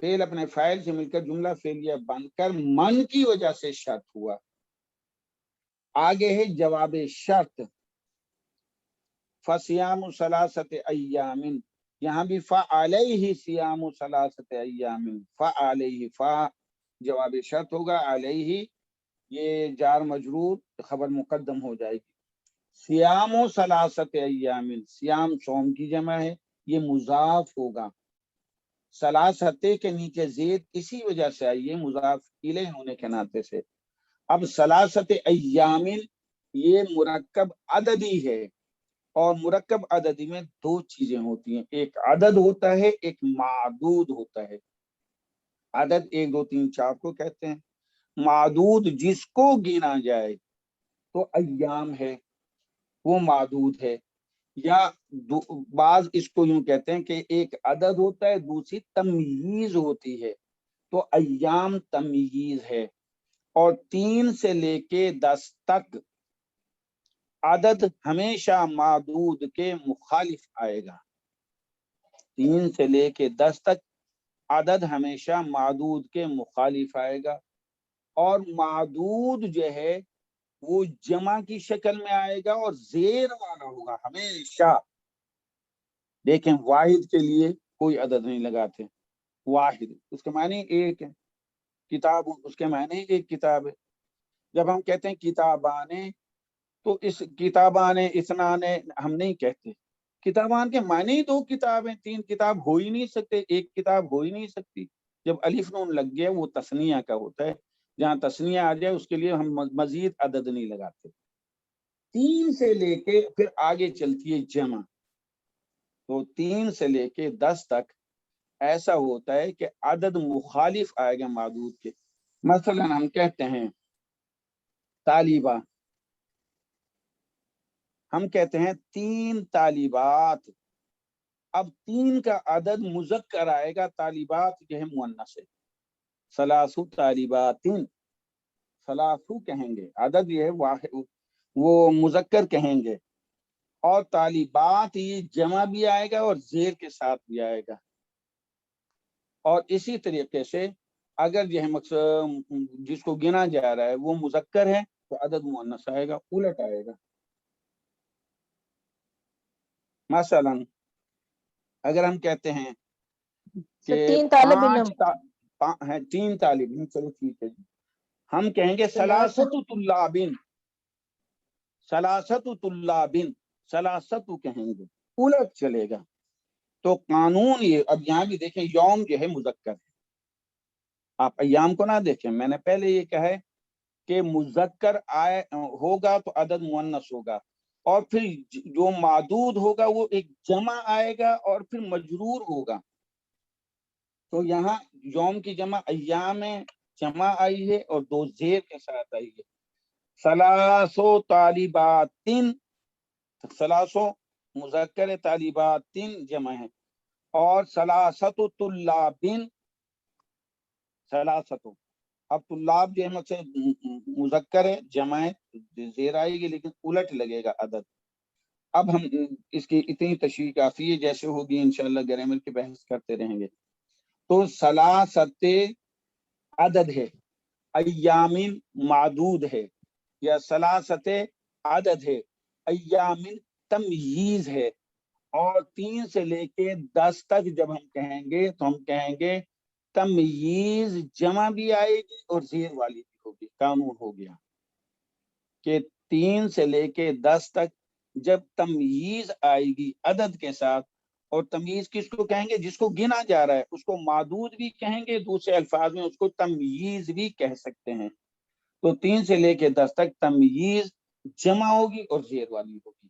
فعل اپنے فاعل سے مل کر جملہ فعلیہ بن کر من کی وجہ سے شرط ہوا. آگے ہے جواب شرط. فصیام ثلاثت ایام، یہاں بھی فعلیہ صیام ثلاثت ایام، فعلیہ، فا جواب شرط ہوگا، علیہ یہ جار مجرور خبر مقدم ہو جائے گی. صیام و ثلاثت ایام، صیام صوم کی جمع ہے، یہ مضاف ہوگا. ثلاثت کے نیچے زید اسی وجہ سے آئی ہے مضاف الیہ ہونے کے ناطے سے. اب ثلاثت ایام یہ مرکب عددی ہے، اور مرکب عددی میں دو چیزیں ہوتی ہیں، ایک عدد ہوتا ہے، ایک معدود ہوتا ہے. عدد 1 2 3 4 کو کہتے ہیں، معدود جس کو گنا جائے تو ایام ہے، وہ معدود ہے. یا بعض اس کو یوں کہتے ہیں کہ ایک عدد ہوتا ہے، دوسری تمییز ہوتی ہے، تو ایام تمییز ہے. اور 3 سے لے کے 10 تک عدد ہمیشہ معدود کے مخالف آئے گا. 3 سے لے کے 10 تک عدد ہمیشہ معدود کے مخالف آئے گا. اور معدود جو ہے وہ جمع کی شکل میں آئے گا اور زیر والا ہوگا ہمیشہ. دیکھیں واحد کے لیے کوئی عدد نہیں لگاتے، واحد اس کے معنی ایک ہے. کتاب اس کے معنی ایک کتاب ہے. جب ہم کہتے ہیں کتابان تو اس کتابان اثنان ہم نہیں کہتے. کتابان کے معنی 2 کتابیں، 3 کتاب ہو ہی نہیں سکتے، ایک کتاب ہو ہی نہیں سکتی. جب الف نون لگ گیا وہ تثنیہ کا ہوتا ہے، جہاں تثنیہ آ جائے اس کے لیے ہم مزید عدد نہیں لگاتے. 3 سے لے کے پھر آگے چلتی ہے جمع، تو 3 سے لے کے 10 تک ایسا ہوتا ہے کہ عدد مخالف آئے گا معدود کے. مثلا ہم کہتے ہیں طالبہ، ہم کہتے ہیں 3 طالبات. اب 3 کا عدد مذکر آئے گا، طالبات جو ہے مؤنث ہے. ثلاث طالبات، ثلاثو کہیں گے، عدد یہ ہے واحد، وہ مذکر کہیں گے. اور طالبات یہ جمع بھی آئے گا اور زیر کے ساتھ بھی آئے گا. اور اسی طریقے سے اگر جو ہے مقصد جس کو گنا جا رہا ہے وہ مذکر ہے تو عدد مؤنث آئے گا، الٹ آئے گا. مثلا اگر ہم کہتے ہیں کہ 3 طالب علم، 3 طالب علم، چلو ٹھیک ہے جی، ہم کہیں گے ثلاثت طلابن، ثلاثت طلابن، ثلاثت کہیں گے، الٹ چلے گا. تو قانون یہ، اب یہاں بھی دیکھیں یوم جو ہے مذکر ہے، آپ ایام کو نہ دیکھیں، میں نے پہلے یہ کہا ہے کہ مذکر آئے ہوگا تو عدد مؤنث ہوگا، اور پھر جو معدود ہوگا وہ ایک جمع آئے گا اور پھر مجرور ہوگا. تو یہاں یوم کی جمع ایام جمع آئی ہے اور 2 زیر کے ساتھ آئی ہے. ثلاثو طالباتن، ثلاثو مذکر، طالباتن جمع ہے. اور ثلاثت طلابن، ثلاثت، اب طلاب جو ہے سے مذکر ہے، جمع ہے، زیر آئے گی لیکن الٹ لگے گا عدد. اب ہم اس کی اتنی تشریح کافی ہے، جیسے ہوگی انشاءاللہ گرامر کی بحث کرتے رہیں گے. تو ثلاثت عدد ہے، ایامن معدود ہے، یا ثلاثت عدد ہے، ایامن تمییز ہے. اور 3 سے لے کے 10 تک جب ہم کہیں گے تو ہم کہیں گے تمییز جمع بھی آئے گی اور زیر والی بھی ہوگی. قانون ہو گیا کہ 3 سے لے کے 10 تک جب تمییز آئے گی عدد کے ساتھ، اور تمییز کس کو کہیں گے؟ جس کو گنا جا رہا ہے اس کو معدود بھی کہیں گے، دوسرے الفاظ میں اس کو تمییز بھی کہہ سکتے ہیں. تو 3 سے لے کے 10 تک تمییز جمع ہوگی اور زیر والی ہوگی.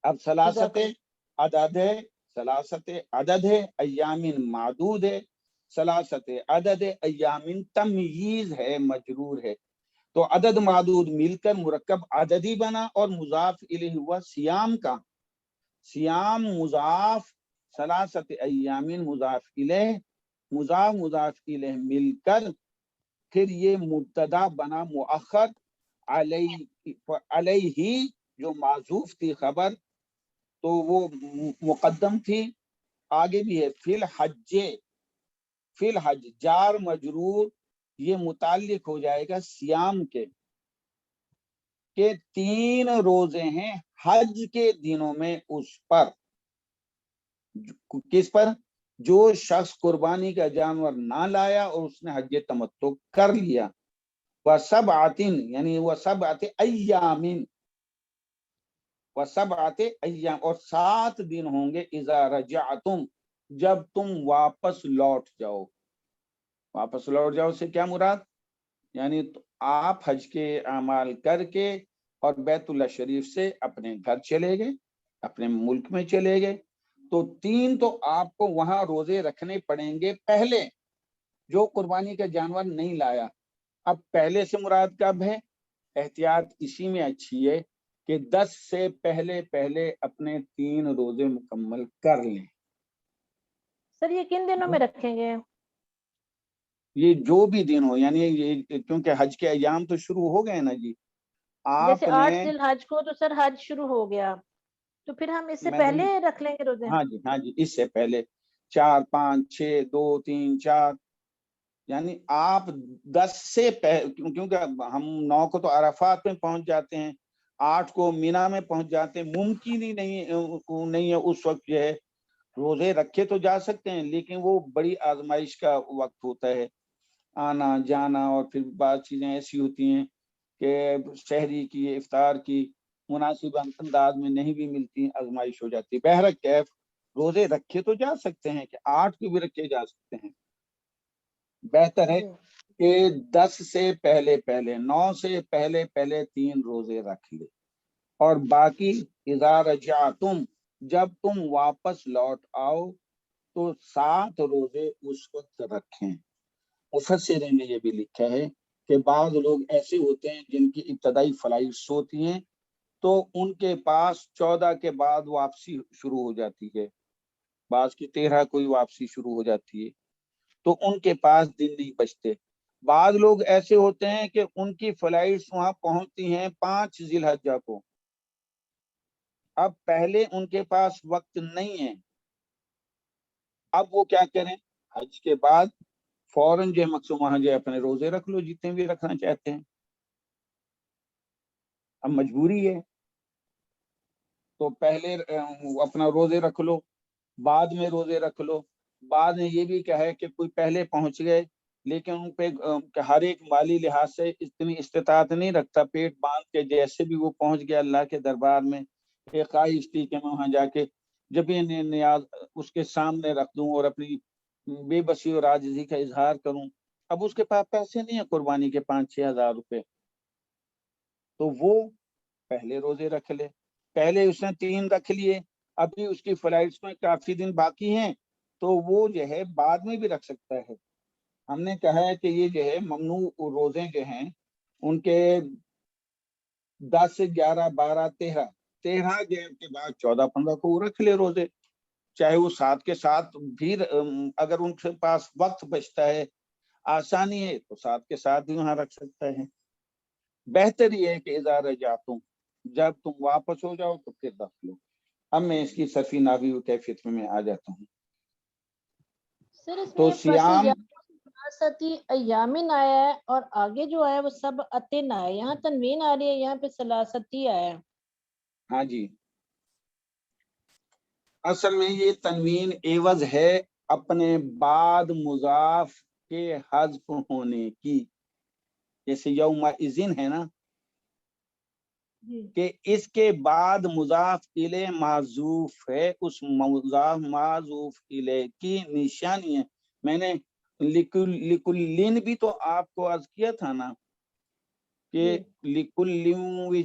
اب ثلاثت عدد ہے، ثلاثت عدد ہے، ایامن معدود ہے، ثلاثت عدد ہے، ایامن تمییز ہے، مجرور ہے. تو عدد معدود مل کر مرکب عددی بنا اور مضاف الیہ ہوا صیام کا. صیام مضاف، ثلاثت ایامن مضاف الیہ، مضاف الیہ مل کر پھر یہ مبتدا بنا مؤخر، علیہ جو معذوف تھی خبر تو وہ مقدم تھی. آگے بھی ہے فی الحج، فی الحج، جار مجرور یہ متعلق ہو جائے گا سیام کے، کہ 3 روزے ہیں حج کے دنوں میں اس پر، کس پر؟ جو شخص قربانی کا جانور نہ لایا اور اس نے حج تمتع کر لیا، وَسَبْعَةٍ یعنی وَسَبْعَةِ أَيَّامٍ، وَسَبْعَةِ أَيَّامٍ اور 7 دن ہوں گے اذا رجعتم جب تم واپس لوٹ جاؤ۔ واپس لوٹ جاؤ سے کیا مراد؟ یعنی آپ حج کے اعمال کر کے اور بیت اللہ شریف سے اپنے گھر چلے گئے، اپنے ملک میں چلے گئے، تو 3 تو آپ کو وہاں روزے رکھنے پڑیں گے پہلے، جو قربانی کا جانور نہیں لایا۔ اب پہلے سے مراد کب ہے؟ احتیاط اسی میں اچھی ہے کہ 10 سے پہلے پہلے اپنے 3 روزے مکمل کر لیں۔ سر یہ کن دنوں میں رکھیں گے؟ یہ جو بھی دن ہو، یعنی یہ کیونکہ حج کے ایام تو شروع ہو گئے نا جی، آپ جیسے 8 نے، ذی الحج کو تو سر حج شروع ہو گیا، تو پھر ہم اس سے میں پہلے رکھ لیں گے روزے؟ ہاں جی اس سے پہلے 4 5 6 2 3 4، یعنی آپ 10 سے پہلے، کیونکہ ہم 9 کو تو عرفات میں پہنچ جاتے ہیں، 8 کو مینا میں پہنچ جاتے ہیں، ممکن ہی نہیں ہے اس وقت جو ہے روزے رکھے تو جا سکتے ہیں، لیکن وہ بڑی آزمائش کا وقت ہوتا ہے، آنا جانا، اور پھر بعض چیزیں ایسی ہوتی ہیں کہ شہری کی افطار کی مناسب انداز میں نہیں بھی ملتی، آزمائش ہو جاتی ہے۔ بہرکیف روزے رکھے تو جا سکتے ہیں، کہ 8 کو بھی رکھے جا سکتے ہیں، بہتر ہے کہ 10 سے پہلے پہلے، 9 سے پہلے پہلے 3 روزے رکھ لے، اور باقی اذا رجعتم جب تم واپس لوٹ آؤ تو 7 روزے اس وقت رکھیں۔ مفسرین نے یہ بھی لکھا ہے کہ بعض لوگ ایسے ہوتے ہیں جن کی ابتدائی فلائٹس ہوتی ہیں، تو ان کے پاس 14 کے بعد واپسی شروع ہو جاتی ہے، بعض کی 13 کوئی واپسی شروع ہو جاتی ہے، تو ان کے پاس دن نہیں بچتے۔ بعض لوگ ایسے ہوتے ہیں کہ ان کی فلائٹس وہاں پہنچتی ہیں 5 ذی الحجہ کو، اب پہلے ان کے پاس وقت نہیں ہے، اب وہ کیا کریں؟ حج کے بعد فوراً جو مقصود وہاں جو اپنے روزے رکھ لو جتنے بھی رکھنا چاہتے ہیں، اب مجبوری ہے تو پہلے اپنا روزے رکھ لو، بعد میں روزے رکھ لو۔ بعد میں یہ بھی کیا ہے کہ کوئی پہلے پہنچ گئے لیکن ان پہ ہر ایک مالی لحاظ سے اتنی استطاعت نہیں رکھتا، پیٹ باندھ کے جیسے بھی وہ پہنچ گیا اللہ کے دربار میں، ایک خواہش تھی کہ میں وہاں جا کے جب یہ نیاز اس کے سامنے رکھ دوں اور اپنی بے بسی اور عاجزی کا اظہار کروں، اب اس کے پاس پیسے نہیں ہیں قربانی کے 5-6 ہزار روپے، تو وہ پہلے روزے رکھ لے، پہلے اس نے 3 رکھ لیے، ابھی اس کی فلائٹس میں کافی دن باقی ہیں، تو وہ جو ہے بعد میں بھی رکھ سکتا ہے۔ ہم نے کہا ہے کہ یہ جو ہے ممنوع روزے جو ہیں ان کے 10 11 12 13 گیپ کے بعد 14 15 کو وہ رکھ لے روزے، چاہے وہ 7 کے ساتھ بھی، اگر ان کے پاس وقت بچتا ہے، آسانی ہے، تو 7 کے ساتھ بھی وہاں رکھ سکتا ہے۔ بہتر یہ ہے کہ اذا رجعتم جب تم واپس ہو جاؤ تو پھر رکھ لو۔ اب میں اس کی صرفی نحوی و کیفیت میں آ جاتا ہوں۔ سر اس تو میں سیام سلاثتی ایامن آیا ہے اور آگے جو آیا وہ سب اتن آیا ہے، یہاں تنوین آ رہی ہے، یہاں پہ سلاثتی آیا ہے۔ ہاں جی، اصل میں یہ تنوین عوض ہے اپنے بعد مضاف کے حذف ہونے کی، جیسے یوم اذن ہے نا، کہ اس کے بعد مضاف الیہ معذوف ہے، اس مضاف معذوف الیہ کی نشانی ہے۔ میں نے لکلن بھی تو آپ کو عرض کیا تھا نا کہ لکلن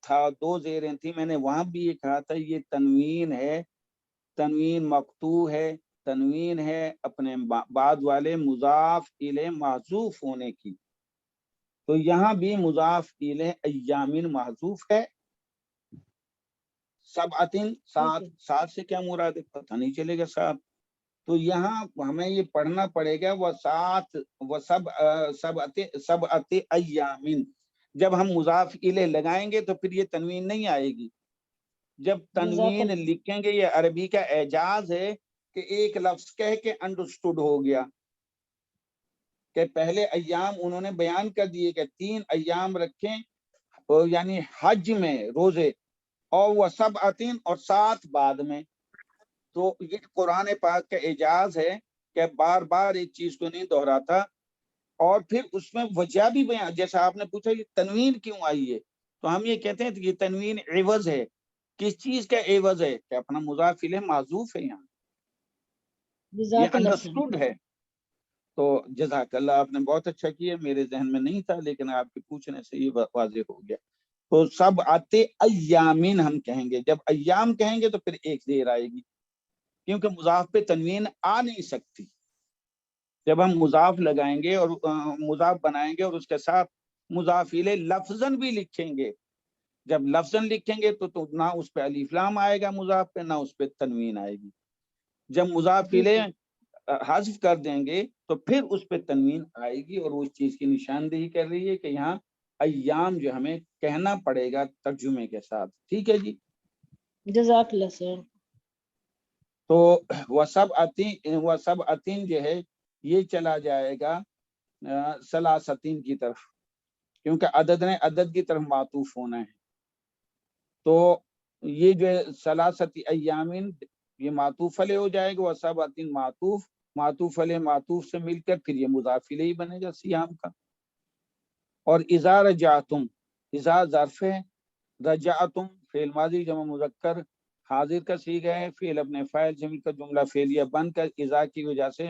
تھا، 2 زیریں تھی، میں نے وہاں بھی یہ کہا تھا یہ تنوین ہے، تنوین مقطوع ہے، تنوین ہے اپنے بعد والے مضاف الیہ معذوف ہونے کی، تو یہاں بھی مضاف الیہ ایامن محذوف ہے۔ سبعتن 7 سے کیا مراد ہے پتہ نہیں چلے گا 7، تو یہاں ہمیں یہ پڑھنا پڑے گا سبعت ایامن، جب ہم مضاف الیہ لگائیں گے تو پھر یہ تنوین نہیں آئے گی، جب تنوین لکھیں گے یہ عربی کا اعجاز ہے کہ ایک لفظ کہہ کے انڈرسٹوڈ ہو گیا کہ پہلے ایام انہوں نے بیان کر دیے کہ 3 ایام رکھیں یعنی حج میں روزے، اور وہ سب عطین اور 7 بعد میں. تو یہ قرآن پاک کا اعجاز ہے کہ بار بار ایک چیز کو نہیں دہراتا، اور پھر اس میں وجہ بھی بیان. جیسا آپ نے پوچھا یہ تنوین کیوں آئی ہے، تو ہم یہ کہتے ہیں کہ یہ تنوین عوض ہے. کس چیز کا عوض ہے؟ کہ اپنا مضاف الیہ معذوف ہے، یہاں یہ جزاک اللہ خیر. انڈرسٹوڈ ہے. تو جزاک اللہ، آپ نے بہت اچھا کیا، میرے ذہن میں نہیں تھا لیکن آپ کے پوچھنے سے یہ واضح ہو گیا. تو سب آتے ایامین ہم کہیں گے، جب ایام کہیں گے تو پھر ایک زیر آئے گی، کیونکہ مضاف پہ تنوین آ نہیں سکتی. جب ہم مضاف لگائیں گے اور مضاف بنائیں گے اور اس کے ساتھ مضاف الیہ لفظاً بھی لکھیں گے، جب لفظاً لکھیں گے تو نہ اس پہ الف لام آئے گا مضاف پہ، نہ اس پہ تنوین آئے گی. جب مضاف الیہ حذف کر دیں گے تو پھر اس پہ تنوین آئے گی، اور اس چیز کی نشاندہی کر رہی ہے کہ یہاں ایام جو ہمیں کہنا پڑے گا ترجمے کے ساتھ. ٹھیک ہے جی. جزاک اللہ سر. تو وہ سب عطین جو ہے یہ چلا جائے گا ثلاثتین کی طرف، کیونکہ عدد نے عدد کی طرف معطوف ہونا ہے. تو یہ جو ہے ثلاثت ایامین یہ معطوف علیہ ہو جائے گا، وہ سب عطین معطوف علیہ معطوف سے مل کر پھر یہ مضاف الیہ بنے گا سیام کا. اور اذا رجعتم، اذا ظرف ہے، رجعتم فعل ماضی جمع مذکر حاضر کا صیغہ ہے، فعل اپنے فاعل سے مل کر جملہ فعلیہ بن کر اذا کی وجہ سے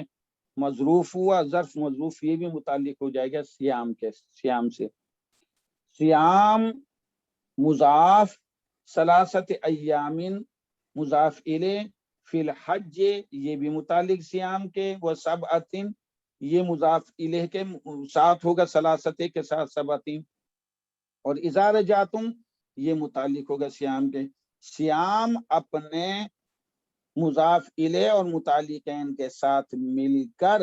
مظروف ہوا. ظرف مظروف یہ بھی متعلق ہو جائے گا سیام سے. سیام مضاف، ثلاثت ایامین مضاف الیہ، فی الحج یہ بھی متعلق سیام کے، وہ سبعتین یہ مضاف الیہ کے ساتھ ہوگا ثلاثت کے ساتھ سبعتین. اور اذا رجعتم یہ متعلق ہوگا سیام کے. سیام اپنے مضاف الیہ اور متعلقین کے ساتھ مل کر،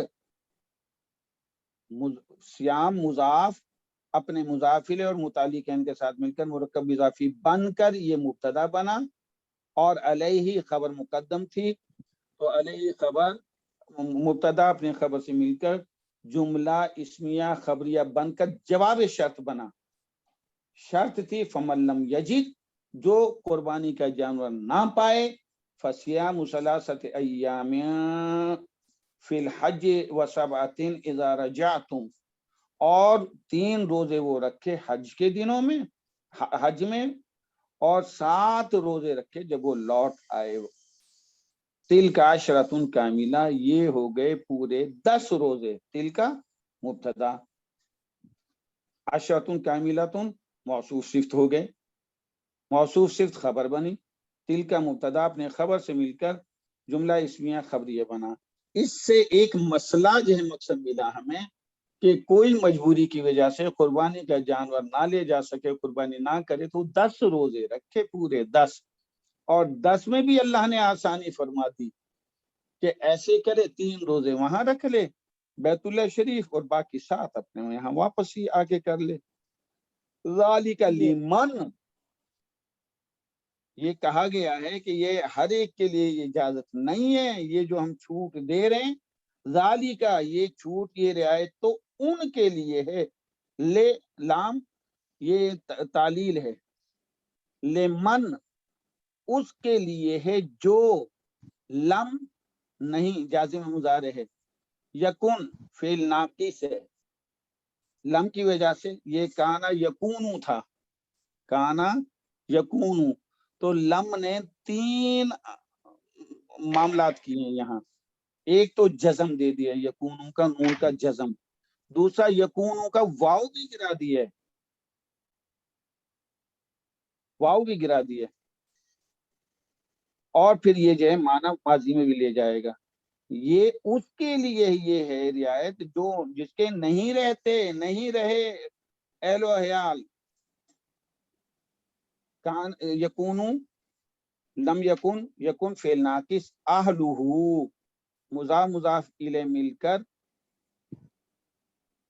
سیام مضاف اپنے مضاف الیہ اور متعلقین کے ساتھ مل کر مرکب اضافی بن کر یہ مبتدا بنا، اور علیہ خبر مقدم تھی، تو علیہ خبر مبتدا اپنے خبر سے مل کر جملہ اسمیہ خبریہ بن کر جواب شرط بنا. شرط تھی فمن لم یجد، جو قربانی کا جانور نہ پائے، فصیام ثلاثۃ ایام فی الحج وسبعۃ اذا رجعتم، اور 3 روزے وہ رکھے حج کے دنوں میں، حج میں، اور 7 روزے رکھے جب وہ لوٹ آئے. تل کا عشرۃ کاملہ یہ ہو گئے پورے 10 روزے. تل کا مبتدا، عشرۃ کاملۃ موصوف صفت ہو گئے، موصوف صفت خبر بنی، تل کا مبتدا اپنے خبر سے مل کر جملہ اسمیہ خبریہ بنا. اس سے ایک مسئلہ جو ہے مقصد ملا ہمیں کہ کوئی مجبوری کی وجہ سے قربانی کا جانور نہ لے جا سکے، قربانی نہ کرے، تو 10 روزے رکھے پورے 10. اور 10 میں بھی اللہ نے آسانی فرما دی کہ ایسے کرے 3 روزے وہاں رکھ لے بیت اللہ شریف، اور باقی 7 اپنے یہاں واپس ہی آ کے کر لے. ذالک لمن، یہ کہا گیا ہے کہ یہ ہر ایک کے لیے اجازت نہیں ہے، یہ جو ہم چھوٹ دے رہے ہیں، ذالک یہ چھوٹ یہ رعایت تو ان کے لیے ہے. لے لام یہ تعلیل ہے، لمن اس کے لیے ہے جو لم نہیں جازم مضارع ہے، یکن فعل ناقص ہے، لم کی وجہ سے یہ کانا یکونو تھا، کانا یکونو، تو لم نے 3 معاملات کیے ہیں یہاں. ایک تو جزم دے دیا یکونو کا، نون کا جزم، دوسرا یکونو کا واو بھی گرا دیا ہے، واو بھی گرا دیا، اور پھر یہ جو ہے معنی ماضی میں بھی لے جائے گا. یہ اس کے لیے یہ ہے رعایت جو جس کے نہیں رہتے، نہیں رہے اہل و حیال. کان یکونو لم یکن، یکن فعل ناقص، اہلہ مضاف الیہ مل کر،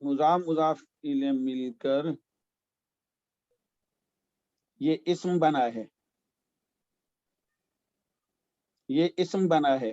مضاف الیہ مل کر یہ اسم بنا ہے، یہ اسم بنا ہے.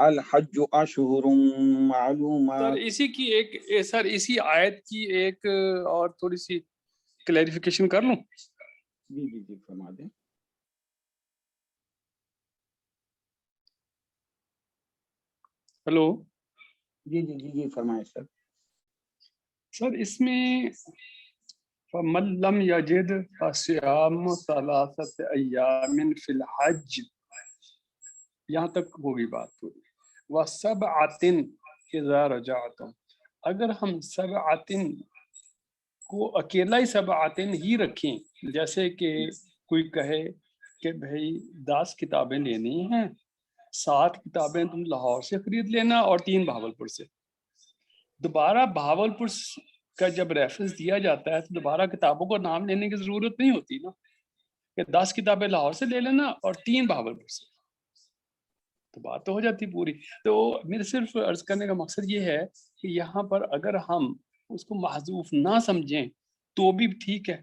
الحج اشہر معلومات. سر اسی کی اسی آیت کی ایک اور تھوڑی سی کلیریفیکیشن کر لوں. جی فرما دیں. ہلو جی فرمائیں سر. سر اس میں فَمَن لَّمْ يَجِدْ فَصِيَامُ ثَلَاثَةِ أَيَّامٍ فِي الْحَجِّ، یہاں تک ہوگی بات پوری. وَسَبْعَةٍ إِذَا رَجَعْتُمْ، اگر ہم سبعتن کو اکیلا ہی سبعتن ہی رکھیں، جیسے کہ کوئی کہے کہ بھئی 10 کتابیں لینی ہیں، 7 کتابیں تم لاہور سے خرید لینا اور 3 بہاولپور سے. دوبارہ بہاولپور کا جب ریفرنس دیا جاتا ہے تو دوبارہ کتابوں کا نام لینے کی ضرورت نہیں ہوتی نا، کہ 10 کتابیں لاہور سے لے لینا اور 3 بہاولپور سے، تو بات تو ہو جاتی پوری. تو میرے صرف عرض کرنے کا مقصد یہ ہے کہ یہاں پر اگر ہم اس کو محذوف نہ سمجھیں تو بھی ٹھیک ہے.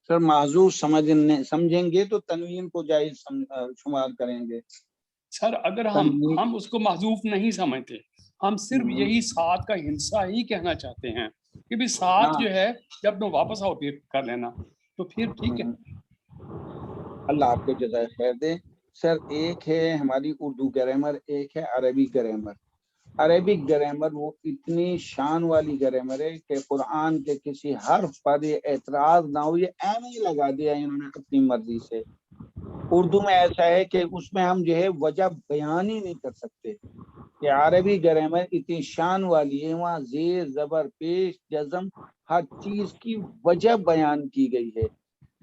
سر محذوف سمجھیں گے تو تنوین کو جائز شمار کریں گے. سر اگر ہم اس کو محذوف نہیں سمجھتے، ہم صرف یہی 7 کا ہنسا ہی کہنا چاہتے ہیں کہ بھی 7 جو ہے جب تم واپس آؤ پھر کر لینا، تو پھر ٹھیک ہے. اللہ آپ کو جزائے خیر دے. سر ایک ہے ہماری اردو گرامر، ایک ہے عربی گرامر. عربک گرامر وہ اتنی شان والی گرامر ہے کہ قرآن کے کسی حرف پر یہ اعتراض نہ ہو، یہ ایم ہی لگا دیا انہوں نے اپنی مرضی سے. اردو میں ایسا ہے کہ اس میں ہم جو ہے وجہ بیان ہی نہیں کر سکتے. کہ عربی گرامر اتنی شان والی ہے، وہاں زیر زبر پیش جزم ہر چیز کی وجہ بیان کی گئی ہے.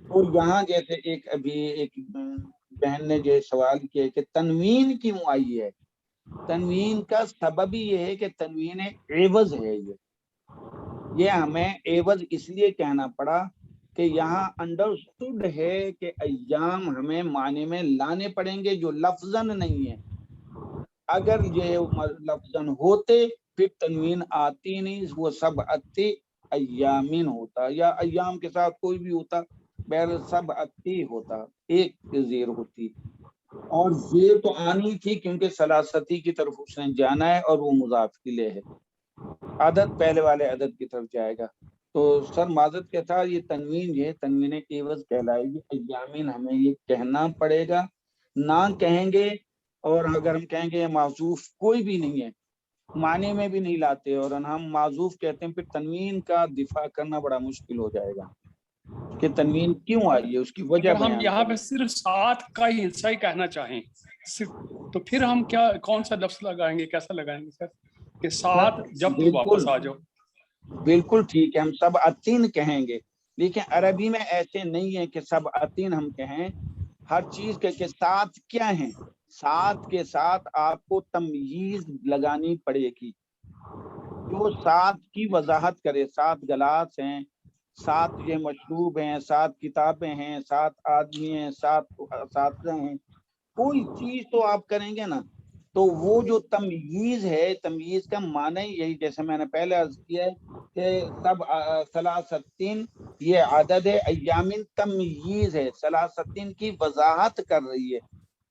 تو یہاں جیسے ابھی ایک بہن نے جو سوال کیا کہ تنوین کیوں آئی ہے، تنوین کا سبب ہی یہ ہے کہ تنوین عوض ہے. یہ ہمیں عوض اس لیے کہنا پڑا کہ یہاں انڈرسٹوڈ ہے کہ ایام ہمیں معنی میں لانے پڑیں گے جو لفظاً نہیں ہے. اگر یہ لفظاً ہوتے پھر تنوین آتی نہیں، وہ سب اتی ایامین ہوتا، یا ایام کے ساتھ کوئی بھی ہوتا، بہر سب اتی ہوتا، ایک زیر ہوتی. اور زیر تو آنی تھی کیونکہ سلاستی کی طرف اس نے جانا ہے اور وہ مضاف الیہ ہے، عدد پہلے والے عدد کی طرف جائے گا. تو سر معذرت کے تھا، یہ تنوین جو ہے تنوین عوض کہلائے گی. ایامین ہمیں یہ کہنا پڑے گا، نہ کہیں گے اور اگر ہم کہیں گے یہ معذوف کوئی بھی نہیں ہے، معنی میں بھی نہیں لاتے اور ہم معذوف کہتے ہیں، پھر تنوین کا دفاع کرنا بڑا مشکل ہو جائے گا کہ تنوین کیوں آئی ہے، اس کی وجہ اگر ہم بیان یہاں کریں. پہ صرف 7 کا ہی حصہ ہی کہنا چاہیں تو پھر ہم کون سا لفظ لگائیں گے، کیسا لگائیں گے سر کہ 7 جب تم واپس آ جاؤ؟ بالکل ٹھیک ہے، ہم سب اتین کہیں گے، لیکن عربی میں ایسے نہیں ہے کہ سب اتین ہم کہیں. ہر چیز کے 7 کیا ہیں، 7 کے ساتھ آپ کو تمییز لگانی پڑے گی جو 7 کی وضاحت کرے. 7 گلاس ہیں، 7 یہ مشروب ہیں، 7 کتابیں ہیں، 7 آدمی ہیں، 7 اساتذہ ہیں، کوئی چیز تو آپ کریں گے نا. تو وہ جو تمییز ہے، تمییز کا معنی یہی جیسے میں نے پہلے عرض کیا ہے کہ سب ثلاثتین یہ عدد ہے، ایامین تمییز ہے، ثلاثتین کی وضاحت کر رہی ہے.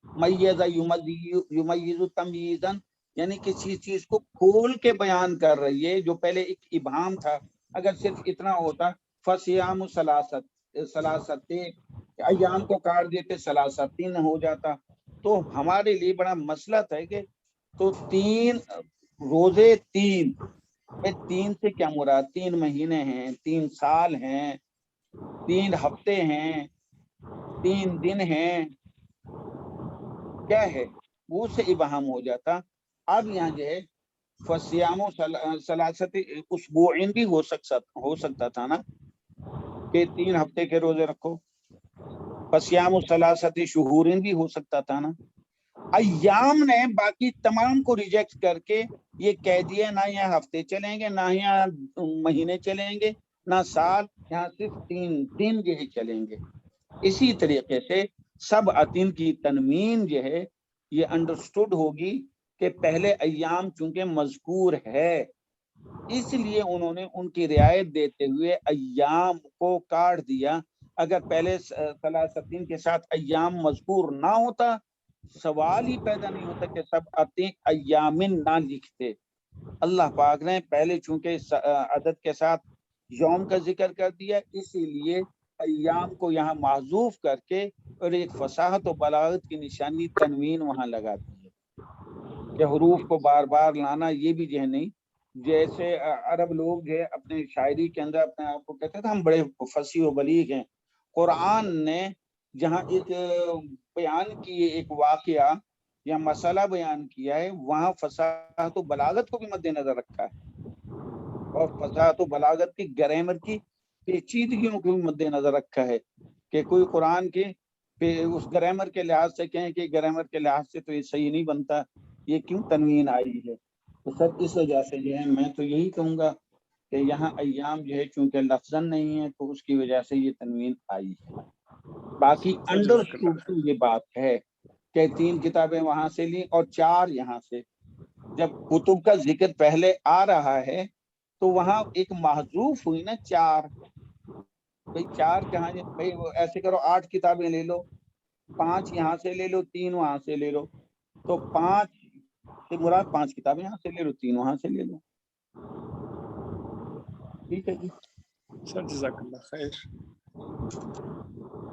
میز یمیز تمییزا یعنی کسی چیز کو کھول کے بیان کر رہی ہے. جو پہلے ایک ابہام تھا، اگر صرف اتنا ہوتا فصیام ثلاثت ایام کو کاٹ دیتے ثلاثتین ہو جاتا. تو ہمارے لیے بڑا مسئلہ تھا کہ تو 3 روزے، 3 سے کیا مراد؟ 3 مہینے ہیں، 3 سال ہیں، 3 ہفتے ہیں، 3 دن ہیں، کیا ہے وہ سے ابہام ہو جاتا. اب یہاں جو ہے فصیام و ثلاثت اسبوعین بھی ہو سکتا تھا نا کہ 3 ہفتے کے روزے رکھو. فصیام و ثلاثت شہورین بھی ہو سکتا تھا نا. ایام نے باقی تمام کو ریجیکٹ کر کے یہ کہہ دیا نہ یہاں ہفتے چلیں گے، نہ یہاں مہینے چلیں گے، نہ سال، یہاں صرف 3 دن جو ہے چلیں گے. اسی طریقے سے سب اتین کی تنوین جو ہے یہ انڈرسٹوڈ ہوگی کہ پہلے ایام چونکہ مذکور ہے اس لیے انہوں نے ان کی رعایت دیتے ہوئے ایام کو کاٹ دیا. اگر پہلے ثلاثتین کے ساتھ ایام مذکور نہ ہوتا سوال ہی پیدا نہیں ہوتا کہ تب آتے ایامن نہ لکھتے. اللہ پاک نے پہلے چونکہ عدد کے ساتھ یوم کا ذکر کر دیا، اسی لیے ایام کو یہاں محذوف کر کے اور ایک فصاحت و بلاغت کی نشانی تنوین وہاں لگا دی ہے کہ حروف کو بار بار لانا یہ بھی جو ہے نہیں. جیسے عرب لوگ جو ہے اپنے شاعری کے اندر اپنے آپ کو کہتے تھے ہم بڑے فصیح و بلیغ ہیں. قرآن نے جہاں ایک بیان کی ایک واقعہ یا مسئلہ بیان کیا ہے وہاں فصاحت و بلاغت کو بھی مد نظر رکھا ہے اور فصاحت و بلاغت کی گرامر کی پیچیدگیوں کو بھی مد نظر رکھا ہے کہ کوئی قرآن کے اس گرامر کے لحاظ سے کہیں کہ گرامر کے لحاظ سے تو یہ صحیح نہیں بنتا، یہ کیوں تنوین آئی ہے. تو سب اس وجہ سے جو ہے میں تو یہی کہوں گا کہ یہاں ایام جو ہے چونکہ لفظاً نہیں ہے تو اس کی وجہ سے یہ تنوین آئی ہے. باقی انڈرسٹوڈ تو یہ بات ہے کہ 3 کتابیں وہاں سے لی اور 4 یہاں سے. جب کتب کا ذکر پہلے آ رہا ہے تو وہاں ایک محذوف ہوئی نا 4. بھئی 4 کہاں جائے؟ بھئی ایسے کرو 8 کتابیں لے لو، 5 یہاں سے لے لو، 3 وہاں سے لے لو. تو 5 سے مراد 5 کتابیں یہاں سے لے لو، 3 وہاں سے لے لو. ٹھیک ہے جی، سر جزاک اللہ خیر.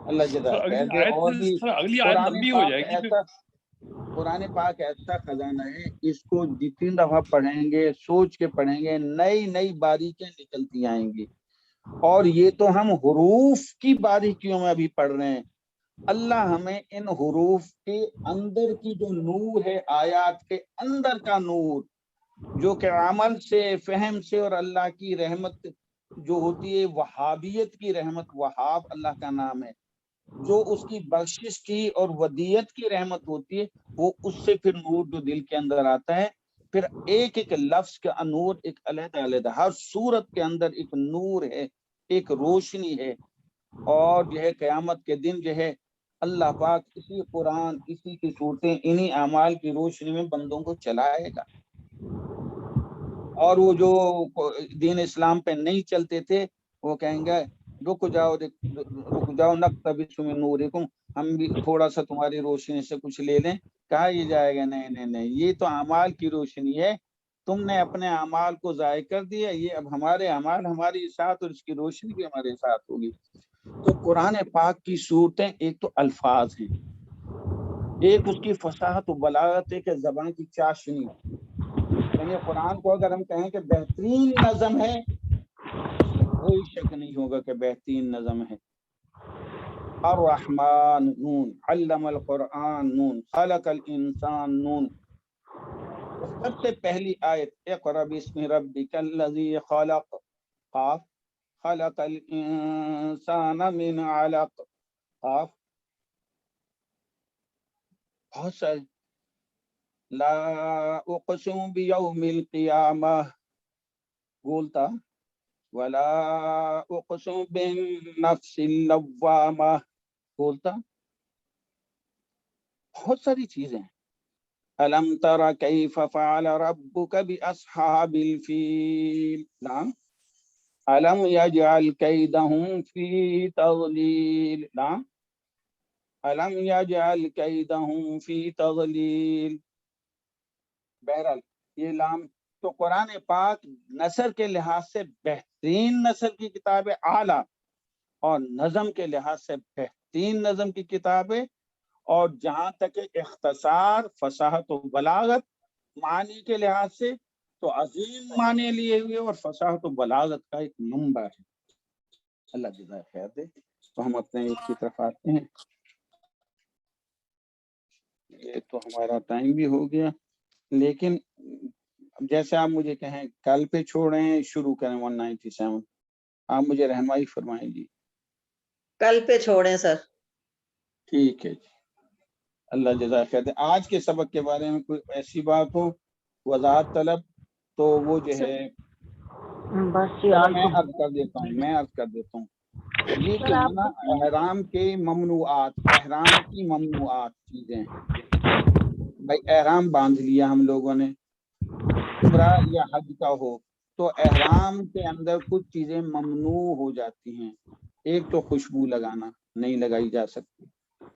اللہ جزاک خیر دے. اور بھی اگلی آیت لمبی ہو جائے گی. قرآن پاک ایسا خزانہ ہے، اس کو جتنی دفعہ پڑھیں گے سوچ کے پڑھیں گے نئی نئی باریکیاں نکلتی آئیں گی. اور یہ تو ہم حروف کی باریکیوں میں ابھی پڑھ رہے ہیں. اللہ ہمیں ان حروف کے اندر کی جو نور ہے، آیات کے اندر کا نور جو کہ عمل سے، فہم سے، اور اللہ کی رحمت جو ہوتی ہے وہابیت کی رحمت، وہاب اللہ کا نام ہے، جو اس کی بخشش کی اور ودیت کی رحمت ہوتی ہے، وہ اس سے پھر نور جو دل کے اندر آتا ہے. پھر ایک ایک لفظ کا نور ایک علیحدہ علیحدہ، ہر صورت کے اندر ایک نور ہے، ایک روشنی ہے. اور جو ہے قیامت کے دن جو ہے اللہ پاک اسی قرآن، اسی کی صورتیں، انہی اعمال کی روشنی میں بندوں کو چلائے گا. اور وہ جو دین اسلام پہ نہیں چلتے تھے وہ کہیں گے رک جاؤ نقتبس من نورکم، ہم بھی تھوڑا سا تمہاری روشنی سے کچھ لے لیں. کہا یہ جائے گا نہیں نہیں نہیں، یہ تو اعمال کی روشنی ہے، تم نے اپنے اعمال کو ضائع کر دیا، یہ اب ہمارے اعمال ہماری ساتھ اور اس کی روشنی بھی ہمارے ساتھ ہوگی. تو قرآن پاک کی صورتیں ایک تو الفاظ ہیں، ایک اس کی فصاحت و بلاغت ہے کہ زبان کی چاشنی. یعنی قرآن کو اگر ہم کہیں کہ بہترین نظم ہے، اس میں کوئی شک نہیں ہوگا کہ بہترین نظم ہے. الرحمن نون، علم القرآن نون، خلق الانسان نون. سب سے پہلی آیت اقرأ باسم ربک الذی خلق، قاف، خلق الانسان من علق، قاف. بہت سارے لا اقسم بیوم القیامہ بولتا، ولا اقسم بالنفس اللوامہ بولتا. بہت ساری چیزیں. الم تر کیف فعل ربک باصحاب الفیل، نعم. الم یجعل کیدہم فی تضلیل، نعم. الم یجعل کیدہم فی تضلیل. بہرحال یہ لام تو قرآن پاک نثر کے لحاظ سے بہترین نثر کی کتاب ہے، اعلیٰ، اور نظم کے لحاظ سے بہترین نظم کی کتاب ہے. اور جہاں تک اختصار، فصاحت و بلاغت معنی کے لحاظ سے تو عظیم معنی لیے ہوئے اور فصاحت و بلاغت کا ایک منبع ہے. اللہ جزائے خیر دے. تو ہم اپنے ایک کی طرف آتے ہیں. یہ تو ہمارا ٹائم بھی ہو گیا، لیکن جیسے آپ مجھے کہیں کل پہ چھوڑیں شروع کریں 197، آپ مجھے رہنمائی فرمائیں جی. کل پہ چھوڑیں سر. ٹھیک ہے جی، اللہ جزائے خیر دے. آج کے سبق کے بارے میں کوئی ایسی بات ہو وضاحت طلب تو وہ جو ہے بس میں عرض کر دیتا ہوں. یہ جو ہے نا احرام کے ممنوعات، احرام کی ممنوعات چیزیں، بھائی احرام باندھ لیا ہم لوگوں نے، عمرہ یا حج کا ہو تو احرام کے اندر کچھ چیزیں ممنوع ہو جاتی ہیں. ایک تو خوشبو لگانا نہیں لگائی جا سکتی،